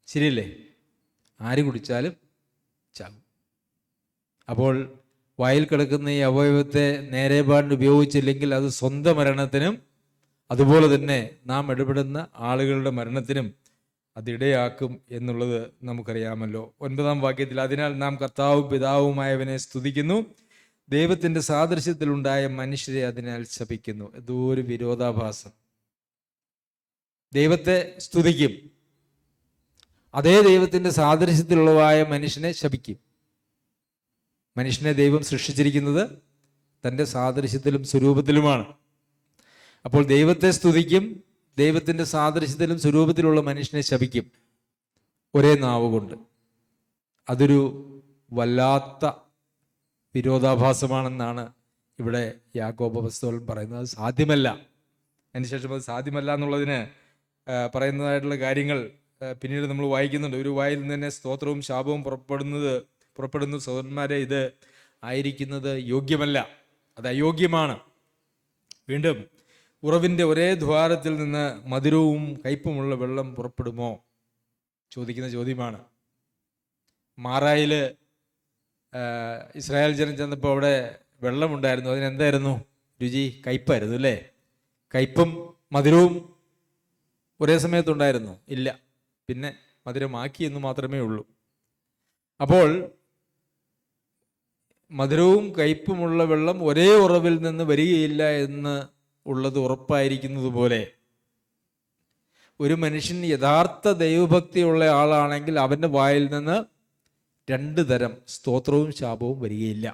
ശരിയല്ലേ? ആര് കുടിച്ചാലും ചാകും. അപ്പോൾ വായിൽ കിടക്കുന്ന ഈ അവയവത്തെ നേരെ പാടിന് ഉപയോഗിച്ചില്ലെങ്കിൽ അത് സ്വന്തം മരണത്തിനും അതുപോലെ തന്നെ നാം ഇടപെടുന്ന ആളുകളുടെ മരണത്തിനും അതിടയാക്കും എന്നുള്ളത് നമുക്കറിയാമല്ലോ. 9-ാം വാക്യത്തിൽ, അതിനാൽ നാം കർത്താവും പിതാവുമായവനെ സ്തുതിക്കുന്നു, ദൈവത്തിൻ്റെ സാദൃശ്യത്തിലുണ്ടായ മനുഷ്യരെ അതിനാൽ ശപിക്കുന്നു. എന്തോ ഒരു വിരോധാഭാസം. ദൈവത്തെ സ്തുതിക്കും, അതേ ദൈവത്തിൻ്റെ സാദൃശ്യത്തിലുള്ളതായ മനുഷ്യനെ ശപിക്കും. മനുഷ്യനെ ദൈവം സൃഷ്ടിച്ചിരിക്കുന്നത് തൻ്റെ സാദൃശ്യത്തിലും സ്വരൂപത്തിലുമാണ്. അപ്പോൾ ദൈവത്തെ സ്തുതിക്കും, ദൈവത്തിൻ്റെ സാദൃശ്യത്തിലും സ്വരൂപത്തിലുള്ള മനുഷ്യനെ ശപിക്കും, ഒരേ നാവ് കൊണ്ട്. അതൊരു വല്ലാത്ത വിരോധാഭാസമാണെന്നാണ് ഇവിടെ യാക്കോബ് അപ്പോസ്തലൻ പറയുന്നത്. അത് സാധ്യമല്ല. അതിനുശേഷം അത് സാധ്യമല്ല എന്നുള്ളതിന് പറയുന്നതായിട്ടുള്ള കാര്യങ്ങൾ പിന്നീട് നമ്മൾ വായിക്കുന്നുണ്ട്. ഒരു വായിൽ നിന്ന് തന്നെ സ്തോത്രവും ശാപവും പുറപ്പെടുന്നു. സഹോദരന്മാരെ, ഇത് ആയിരിക്കുന്നത് യോഗ്യമല്ല, അത് അയോഗ്യമാണ്. വീണ്ടും ഉറവിൻ്റെ ഒരേ ദ്വാരത്തിൽ നിന്ന് മധുരവും കയ്പുമുള്ള വെള്ളം പുറപ്പെടുമോ? ചോദിക്കുന്ന ചോദ്യമാണ്. മാറായിൽ ഇസ്രായേൽ ജനം ചെന്നപ്പോൾ അവിടെ വെള്ളമുണ്ടായിരുന്നു. അതിനെന്തായിരുന്നു രുചി? കയ്പായിരുന്നു അല്ലേ? കയ്പും മധുരവും ഒരേ സമയത്തുണ്ടായിരുന്നു? ഇല്ല. പിന്നെ മധുരമാക്കി എന്ന് മാത്രമേ ഉള്ളൂ. അപ്പോൾ മധുരവും കയ്പുമുള്ള വെള്ളം ഒരേ ഉറവിൽ നിന്ന് വരികയില്ല എന്ന് ഉള്ളത് ഉറപ്പായിരിക്കുന്നത് പോലെ ഒരു മനുഷ്യൻ യഥാർത്ഥ ദൈവഭക്തിയുള്ള ആളാണെങ്കിൽ അവൻ്റെ വായിൽ നിന്ന് രണ്ട് തരം സ്തോത്രവും ശാപവും വരികയില്ല.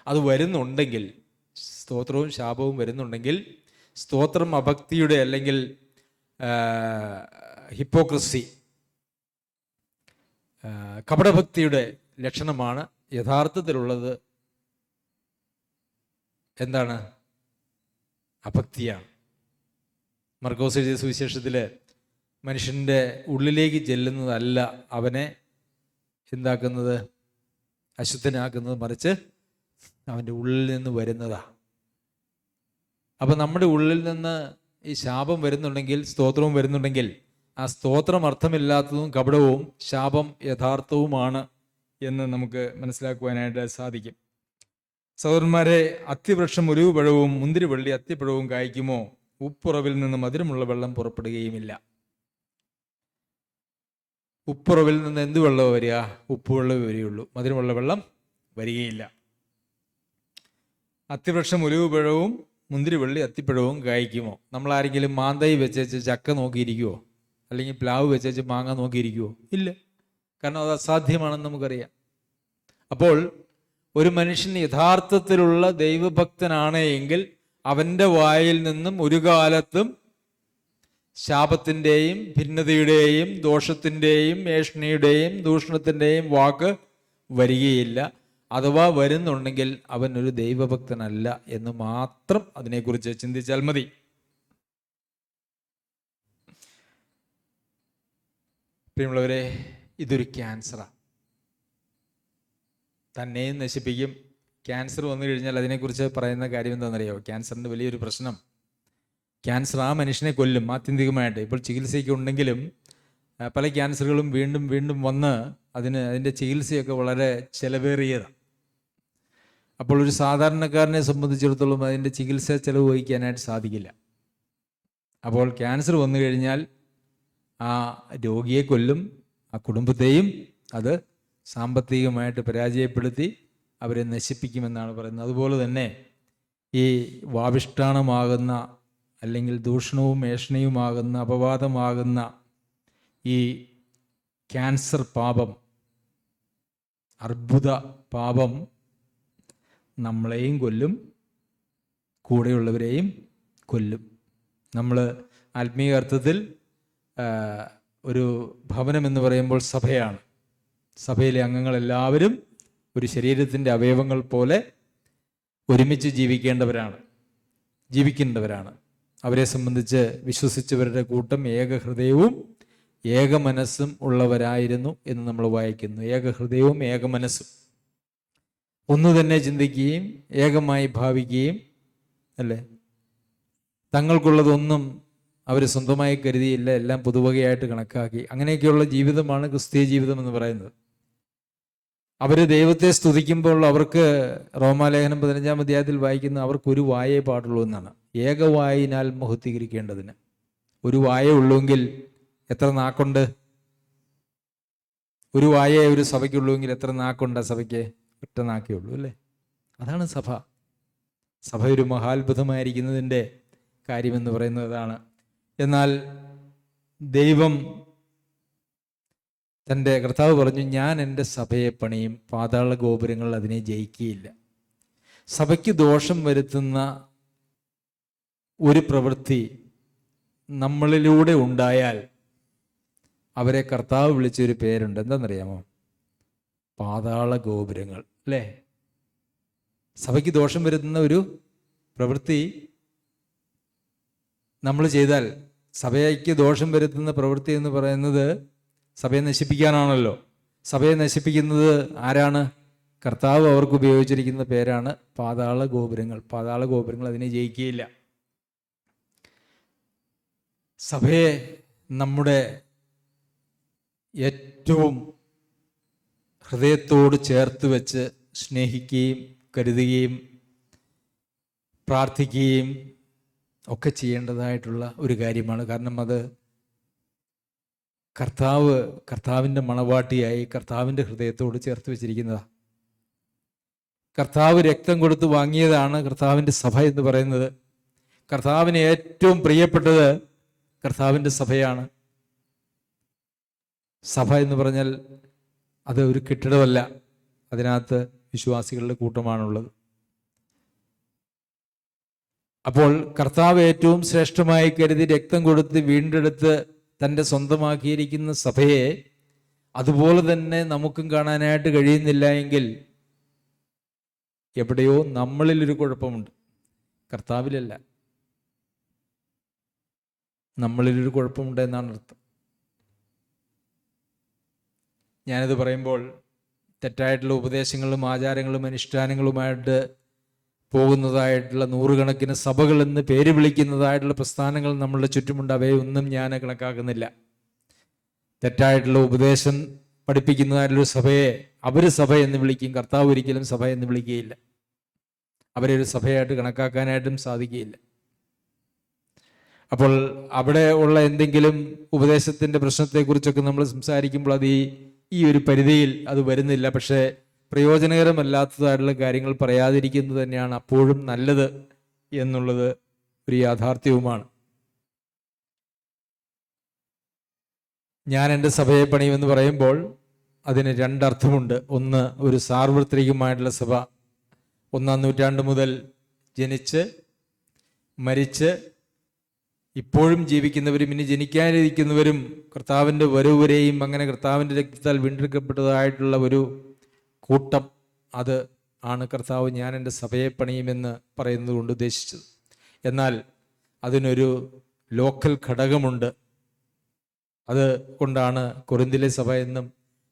അത് വരുന്നുണ്ടെങ്കിൽ, സ്തോത്രവും ശാപവും വരുന്നുണ്ടെങ്കിൽ, സ്തോത്രം അഭക്തിയുടെ അല്ലെങ്കിൽ ഹിപ്പോക്രസി, കപടഭക്തിയുടെ ലക്ഷണമാണ്. യഥാർത്ഥത്തിലുള്ളത് എന്താണ്? അഭക്തിയാണ്. മർക്കോസ് എഴുതിയ സുവിശേഷത്തിൽ മനുഷ്യൻ്റെ ഉള്ളിലേക്ക് ചെല്ലുന്നതല്ല അവനെ എന്താക്കുന്നത്, അശുദ്ധനാക്കുന്നത്, മറിച്ച് അവൻ്റെ ഉള്ളിൽ നിന്ന് വരുന്നതാ. അപ്പം നമ്മുടെ ഉള്ളിൽ നിന്ന് ഈ ശാപം വരുന്നുണ്ടെങ്കിൽ, സ്തോത്രവും വരുന്നുണ്ടെങ്കിൽ, ആ സ്തോത്രം അർത്ഥമില്ലാത്തതും കപടവും ശാപം യഥാർത്ഥവുമാണ് എന്ന് നമുക്ക് മനസ്സിലാക്കുവാനായിട്ട് സാധിക്കും. സഹോദരന്മാരെ, അത്തിവൃക്ഷം ഒലിവ് പഴവും മുന്തിരിവള്ളി അത്തിപ്പഴവും കായ്ക്കുമോ? ഉപ്പുറവിൽ നിന്ന് മധുരമുള്ള വെള്ളം പുറപ്പെടുകയുമില്ല. ഉപ്പുറവിൽ നിന്ന് എന്ത് വെള്ളം വരിക? ഉപ്പുവെള്ളം വരികയുള്ളൂ, മധുരമുള്ള വെള്ളം വരികയില്ല. അത്തിവൃക്ഷം ഒലിവ് പഴവും മുന്തിരിവള്ളി അത്തിപ്പഴവും കായ്ക്കുമോ? നമ്മളാരെങ്കിലും മാന്തൈ വെച്ചേച്ച് ചക്ക നോക്കിയിരിക്കുമോ? അല്ലെങ്കിൽ പ്ലാവ് വെച്ചേച്ച് മാങ്ങ നോക്കിയിരിക്കുമോ? ഇല്ല. കാരണം അത് അസാധ്യമാണെന്ന് നമുക്കറിയാം. അപ്പോൾ ഒരു മനുഷ്യൻ യഥാർത്ഥത്തിലുള്ള ദൈവഭക്തനാണ് എങ്കിൽ അവൻ്റെ വായിൽ നിന്നും ഒരു കാലത്തും ശാപത്തിൻ്റെയും ഭിന്നതയുടെയും ദോഷത്തിൻ്റെയും ഏഷണിയുടെയും ദൂഷണത്തിൻ്റെയും വാക്ക് വരികയില്ല. അഥവാ വരുന്നുണ്ടെങ്കിൽ അവൻ ഒരു ദൈവഭക്തനല്ല എന്ന് മാത്രം അതിനെക്കുറിച്ച് ചിന്തിച്ചാൽ മതി. പ്രിയമുള്ളവരെ, ഇതൊരു ക്യാൻസറാണ്. തന്നെയും നശിപ്പിക്കും. ക്യാൻസർ വന്നു കഴിഞ്ഞാൽ അതിനെക്കുറിച്ച് പറയുന്ന കാര്യം എന്താണെന്നറിയോ? ക്യാൻസറിൻ്റെ വലിയൊരു പ്രശ്നം, ക്യാൻസർ ആ മനുഷ്യനെ കൊല്ലും ആത്യന്തികമായിട്ട്. ഇപ്പോൾ ചികിത്സയ്ക്കുണ്ടെങ്കിലും പല ക്യാൻസറുകളും വീണ്ടും വീണ്ടും വന്ന് അതിൻ്റെ ചികിത്സയൊക്കെ വളരെ ചിലവേറിയതാണ്. അപ്പോൾ ഒരു സാധാരണക്കാരനെ സംബന്ധിച്ചിടത്തോളം അതിൻ്റെ ചികിത്സ ചിലവ് വഹിക്കാനായിട്ട് സാധിക്കില്ല. അപ്പോൾ ക്യാൻസർ വന്നു കഴിഞ്ഞാൽ ആ രോഗിയെ കൊല്ലും, ആ കുടുംബത്തെയും അത് സാമ്പത്തികമായിട്ട് പരാജയപ്പെടുത്തി അവരെ നശിപ്പിക്കുമെന്നാണ് പറയുന്നത്. അതുപോലെ തന്നെ ഈ വാവിഷ്ഠാണമാകുന്ന അല്ലെങ്കിൽ ദൂഷണവും ഏഷണയുമാകുന്ന അപവാദമാകുന്ന ഈ ക്യാൻസർ പാപം, അർബുദ പാപം നമ്മളെയും കൊല്ലും, കൂടെയുള്ളവരെയും കൊല്ലും. നമ്മൾ ആത്മീയ അർത്ഥത്തിൽ ഒരു ഭവനം എന്ന് പറയുമ്പോൾ സഭയാണ്. സഭയിലെ അംഗങ്ങളെല്ലാവരും ഒരു ശരീരത്തിൻ്റെ അവയവങ്ങൾ പോലെ ഒരുമിച്ച് ജീവിക്കേണ്ടവരാണ്. അവരെ സംബന്ധിച്ച് വിശ്വസിച്ചവരുടെ കൂട്ടം ഏകഹൃദയവും ഏകമനസ്സും ഉള്ളവരായിരുന്നു എന്ന് നമ്മൾ വായിക്കുന്നു. ഏകഹൃദയവും ഏകമനസ്സും, ഒന്നു തന്നെ ചിന്തിക്കുകയും ഏകമായി ഭാവിക്കുകയും, അല്ലേ, തങ്ങൾക്കുള്ളതൊന്നും അവർ സ്വന്തമായി കരുതിയില്ല, എല്ലാം പൊതുവകയായിട്ട് കണക്കാക്കി. അങ്ങനെയൊക്കെയുള്ള ജീവിതമാണ് ക്രിസ്തീയ ജീവിതം എന്ന് പറയുന്നത്. അവർ ദൈവത്തെ സ്തുതിക്കുമ്പോൾ അവർക്ക് റോമാലേഖനം 15-ാം അധ്യായത്തിൽ വായിക്കുന്ന അവർക്കൊരു വായേ പാടുള്ളൂ എന്നാണ്. ഏകവായിനാൽ മഹത്വീകരിക്കേണ്ടതിന് ഒരു വായേ ഉള്ളുവെങ്കിൽ എത്ര നാക്കുണ്ട്? ഒരു വായേ ഒരു സഭയ്ക്കുള്ളുവെങ്കിൽ എത്ര നാക്കുണ്ട്? സഭയ്ക്ക് ഒറ്റ നാക്കേ ഉള്ളൂ, അല്ലേ? അതാണ് സഭ. സഭ ഒരു മഹാത്ഭുതമായിരിക്കുന്നതിൻ്റെ കാര്യമെന്ന് പറയുന്നത് അതാണ്. എന്നാൽ ദൈവം, തൻ്റെ കർത്താവ് പറഞ്ഞു, ഞാൻ എൻ്റെ സഭയെ പണിയും, പാതാള ഗോപുരങ്ങൾ അതിനെ ജയിക്കുകയില്ല. സഭയ്ക്ക് ദോഷം വരുത്തുന്ന ഒരു പ്രവൃത്തി നമ്മളിലൂടെ ഉണ്ടായാൽ അവരെ കർത്താവ് വിളിച്ചൊരു പേരുണ്ട്. എന്താണെന്നറിയാമോ? പാതാള ഗോപുരങ്ങൾ, അല്ലേ? സഭയ്ക്ക് ദോഷം വരുത്തുന്ന ഒരു പ്രവൃത്തി നമ്മൾ ചെയ്താൽ, സഭയ്ക്ക് ദോഷം വരുത്തുന്ന പ്രവൃത്തി എന്ന് പറയുന്നത് സഭയെ നശിപ്പിക്കാനാണല്ലോ. സഭയെ നശിപ്പിക്കുന്നത് ആരാണ്? കർത്താവ് അവർക്ക് ഉപയോഗിച്ചിരിക്കുന്ന പേരാണ് പാതാള ഗോപുരങ്ങൾ. പാതാള ഗോപുരങ്ങൾ അതിനെ ജയിക്കുകയില്ല. സഭയെ നമ്മുടെ ഏറ്റവും ഹൃദയത്തോട് ചേർത്ത് വെച്ച് സ്നേഹിക്കുകയും കരുതുകയും പ്രാർത്ഥിക്കുകയും ഒക്കെ ചെയ്യേണ്ടതായിട്ടുള്ള ഒരു കാര്യമാണ്. കാരണം അത് കർത്താവിൻ്റെ മണവാട്ടിയായി കർത്താവിൻ്റെ ഹൃദയത്തോട് ചേർത്ത് വെച്ചിരിക്കുന്നതാണ്. കർത്താവ് രക്തം കൊടുത്ത് വാങ്ങിയതാണ് കർത്താവിൻ്റെ സഭ എന്ന് പറയുന്നത്. കർത്താവിന് ഏറ്റവും പ്രിയപ്പെട്ടത് കർത്താവിൻ്റെ സഭയാണ്. സഭ എന്ന് പറഞ്ഞാൽ അത് ഒരു കെട്ടിടമല്ല, അതിനകത്ത് വിശ്വാസികളുടെ കൂട്ടമാണുള്ളത്. അപ്പോൾ കർത്താവ് ഏറ്റവും ശ്രേഷ്ഠമായി കരുതി രക്തം കൊടുത്ത് വീണ്ടെടുത്ത് തൻ്റെ സ്വന്തമാക്കിയിരിക്കുന്ന സഭയെ അതുപോലെ തന്നെ നമുക്കും കാണാനായിട്ട് കഴിയുന്നില്ല എങ്കിൽ എവിടെയോ നമ്മളിലൊരു കുഴപ്പമുണ്ട്, കർത്താവിലല്ല. നമ്മളിലൊരു കുഴപ്പമുണ്ട് എന്നാണ് അർത്ഥം. ഞാനിത് പറയുമ്പോൾ തെറ്റായിട്ടുള്ള ഉപദേശങ്ങളും ആചാരങ്ങളും അനുഷ്ഠാനങ്ങളുമായിട്ട് പോകുന്നതായിട്ടുള്ള നൂറുകണക്കിന് സഭകൾ എന്ന് പേര് വിളിക്കുന്നതായിട്ടുള്ള പ്രസ്ഥാനങ്ങൾ നമ്മളുടെ ചുറ്റുമുണ്ട്. അവയൊന്നും ഞാൻ കണക്കാക്കുന്നില്ല. തെറ്റായിട്ടുള്ള ഉപദേശം പഠിപ്പിക്കുന്നതായിട്ടുള്ളൊരു സഭയെ അവർ സഭ എന്ന് വിളിക്കും. കർത്താവ് ഒരിക്കലും സഭ എന്ന് വിളിക്കുകയില്ല. അവരെ ഒരു സഭയായിട്ട് കണക്കാക്കാനായിട്ടും സാധിക്കുകയില്ല. അപ്പോൾ അവിടെ ഉള്ള എന്തെങ്കിലും ഉപദേശത്തിൻ്റെ പ്രശ്നത്തെക്കുറിച്ചൊക്കെ നമ്മൾ സംസാരിക്കുമ്പോൾ അത് ഈ ഒരു പരിധിയിൽ അത് വരുന്നില്ല. പക്ഷേ പ്രയോജനകരമല്ലാത്തതായിട്ടുള്ള കാര്യങ്ങൾ പറയാതിരിക്കുന്നത് തന്നെയാണ് അപ്പോഴും നല്ലത് എന്നുള്ളത് ഒരു യാഥാർത്ഥ്യവുമാണ്. ഞാൻ എൻ്റെ സഭയെ പണിയുമെന്ന് പറയുമ്പോൾ അതിന് രണ്ടർത്ഥമുണ്ട്. ഒന്ന്, ഒരു സാർവത്രികമായിട്ടുള്ള സഭ, 1-ാം നൂറ്റാണ്ട് മുതൽ ജനിച്ച് മരിച്ച് ഇപ്പോഴും ജീവിക്കുന്നവരും ഇനി ജനിക്കാനിരിക്കുന്നവരും കർത്താവിൻ്റെ വരവുവരെയും അങ്ങനെ കർത്താവിൻ്റെ രക്തത്താൽ വീണ്ടെടുക്കപ്പെട്ടതായിട്ടുള്ള ഒരു കൂട്ടം, അത് ആണ് കർത്താവ് ഞാൻ എൻ്റെ സഭയെ പണിയുമെന്ന് പറയുന്നത് കൊണ്ട് ഉദ്ദേശിച്ചത്. എന്നാൽ അതിനൊരു ലോക്കൽ ഘടകമുണ്ട്. അത് കൊണ്ടാണ് കൊറിന്തിലെ സഭ എന്നും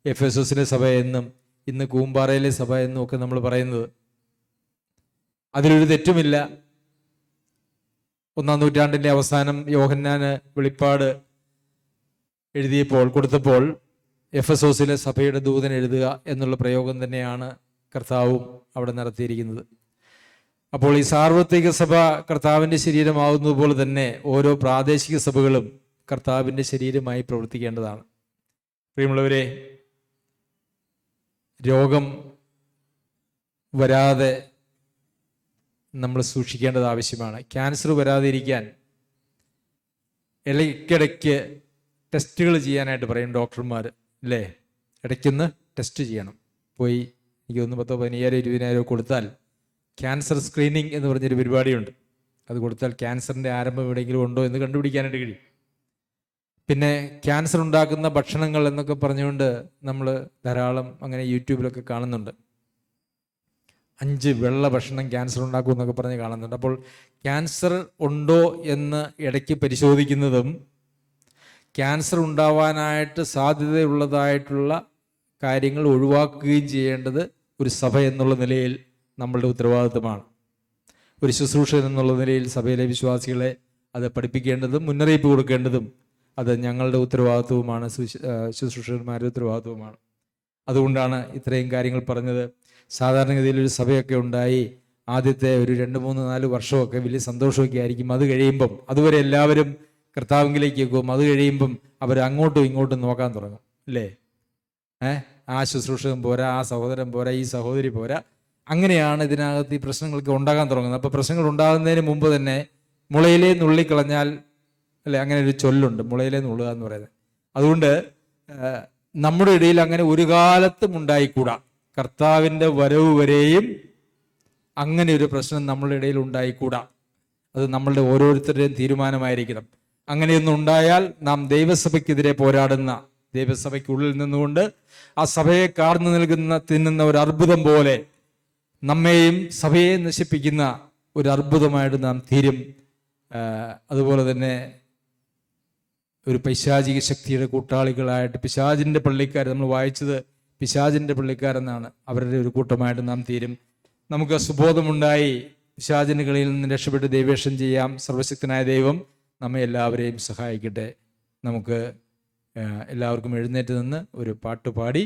എഫെസോസിലെ സഭ എന്നും ഇന്ന് കൂമ്പാറയിലെ സഭ എന്നും ഒക്കെ നമ്മൾ പറയുന്നത്. അതിലൊരു തെറ്റുമില്ല. 1-ാം നൂറ്റാണ്ടിൻ്റെ അവസാനം യോഹന്നാന് വെളിപ്പാട് കൊടുത്തപ്പോൾ എഫെസോസിലെ സഭയുടെ ദൂതൻ എഴുതുക എന്നുള്ള പ്രയോഗം തന്നെയാണ് കർത്താവും അവിടെ നടത്തിയിരിക്കുന്നത്. അപ്പോൾ ഈ സാർവത്രിക സഭ കർത്താവിൻ്റെ ശരീരമാകുന്നത് പോലെ തന്നെ ഓരോ പ്രാദേശിക സഭകളും കർത്താവിൻ്റെ ശരീരമായി പ്രവർത്തിക്കേണ്ടതാണ്. പ്രിയമുള്ളവരെ, രോഗം വരാതെ നമ്മൾ സൂക്ഷിക്കേണ്ടത് ആവശ്യമാണ്. ക്യാൻസർ വരാതെ ഇരിക്കാൻ ഇടയ്ക്കിടയ്ക്ക് ടെസ്റ്റുകൾ ചെയ്യാനായിട്ട് പറയും ഡോക്ടർമാർ, അല്ലേ? ഇടയ്ക്കൊന്ന് ടെസ്റ്റ് ചെയ്യണം. പോയി എനിക്ക് 10,000-15,000-20,000 കൊടുത്താൽ ക്യാൻസർ സ്ക്രീനിങ് എന്ന് പറഞ്ഞൊരു പരിപാടിയുണ്ട്. അത് കൊടുത്താൽ ക്യാൻസറിൻ്റെ ആരംഭം എവിടെയെങ്കിലും ഉണ്ടോ എന്ന് കണ്ടുപിടിക്കാനായിട്ട് കഴിയും. പിന്നെ ക്യാൻസർ ഉണ്ടാക്കുന്ന ഭക്ഷണങ്ങൾ എന്നൊക്കെ പറഞ്ഞുകൊണ്ട് നമ്മൾ ധാരാളം അങ്ങനെ യൂട്യൂബിലൊക്കെ കാണുന്നുണ്ട്. 5 വെള്ള ഭക്ഷണം ക്യാൻസർ ഉണ്ടാക്കും എന്നൊക്കെ പറഞ്ഞ് കാണുന്നുണ്ട്. അപ്പോൾ ക്യാൻസർ ഉണ്ടോ എന്ന് ഇടയ്ക്ക് പരിശോധിക്കുന്നതും ക്യാൻസർ ഉണ്ടാവാനായിട്ട് സാധ്യതയുള്ളതായിട്ടുള്ള കാര്യങ്ങൾ ഒഴിവാക്കുകയും ചെയ്യേണ്ടത് ഒരു സഭ എന്നുള്ള നിലയിൽ നമ്മളുടെ ഉത്തരവാദിത്വമാണ്. ഒരു ശുശ്രൂഷകൻ എന്നുള്ള നിലയിൽ സഭയിലെ വിശ്വാസികളെ അത് പഠിപ്പിക്കേണ്ടതും മുന്നറിയിപ്പ് കൊടുക്കേണ്ടതും അത് ഞങ്ങളുടെ ഉത്തരവാദിത്വവുമാണ്, ശുശ്രൂഷകന്മാരുടെ ഉത്തരവാദിത്വവുമാണ്. അതുകൊണ്ടാണ് ഇത്രയും കാര്യങ്ങൾ പറഞ്ഞത്. സാധാരണഗതിയിൽ ഒരു സഭയൊക്കെ ഉണ്ടായി ആദ്യത്തെ ഒരു 2-3-4 വർഷമൊക്കെ വലിയ സന്തോഷമൊക്കെ ആയിരിക്കും. അത് കഴിയുമ്പം അതുവരെ എല്ലാവരും കർത്താവിലേക്ക് പോകും. അത് കഴിയുമ്പം അവർ അങ്ങോട്ടും ഇങ്ങോട്ടും നോക്കാൻ തുടങ്ങും, അല്ലേ? ആ ശുശ്രൂഷകൻ പോരാ, ആ സഹോദരൻ പോരാ, ഈ സഹോദരി പോരാ. അങ്ങനെയാണ് ഇതിനകത്ത് ഈ പ്രശ്നങ്ങളൊക്കെ ഉണ്ടാകാൻ തുടങ്ങുന്നത്. അപ്പോൾ പ്രശ്നങ്ങൾ ഉണ്ടാകുന്നതിന് മുമ്പ് തന്നെ മുളയിലേ നുള്ളിക്കളഞ്ഞാൽ, അല്ലേ? അങ്ങനെ ഒരു ചൊല്ലുണ്ട്, മുളയിലേ നുള്ളുക എന്ന് പറയുന്നത്. അതുകൊണ്ട് നമ്മുടെ ഇടയിൽ അങ്ങനെ ഒരു കാലത്തും ഉണ്ടായിക്കൂടാ. കർത്താവിൻ്റെ വരവ് വരെയും അങ്ങനെ ഒരു പ്രശ്നം നമ്മളുടെ ഇടയിൽ ഉണ്ടായിക്കൂടാ. അത് നമ്മളുടെ ഓരോരുത്തരുടെയും തീരുമാനമായിരിക്കണം. അങ്ങനെയൊന്നും ഉണ്ടായാൽ നാം ദൈവസഭയ്ക്കെതിരെ പോരാടുന്ന, ദൈവസഭയ്ക്കുള്ളിൽ നിന്നുകൊണ്ട് ആ സഭയെ കാർന്നു തിന്നുന്ന ഒരു അർബുദം പോലെ നമ്മെയും സഭയെ നശിപ്പിക്കുന്ന ഒരു അർബുദമായിട്ട് നാം തീരും. അതുപോലെ തന്നെ ഒരു പൈശാചിക ശക്തിയുടെ കൂട്ടാളികളായിട്ട്, പിശാചിൻ്റെ പള്ളിക്കാർ, നമ്മൾ വായിച്ചത് പിശാചിൻ്റെ പള്ളിക്കാരെന്നാണ്, അവരുടെ ഒരു കൂട്ടമായിട്ട് നാം തീരും. നമുക്ക് സുബോധമുണ്ടായി പിശാചിൻ്റെ കളിയിൽ നിന്ന് രക്ഷപ്പെട്ട് ദൈവേഷം ചെയ്യാം. സർവശക്തനായ ദൈവം നമ്മെ എല്ലാവരെയും സഹായിക്കട്ടെ. നമുക്ക് എല്ലാവർക്കും എഴുന്നേറ്റ് നിന്ന് ഒരു പാട്ട് പാടി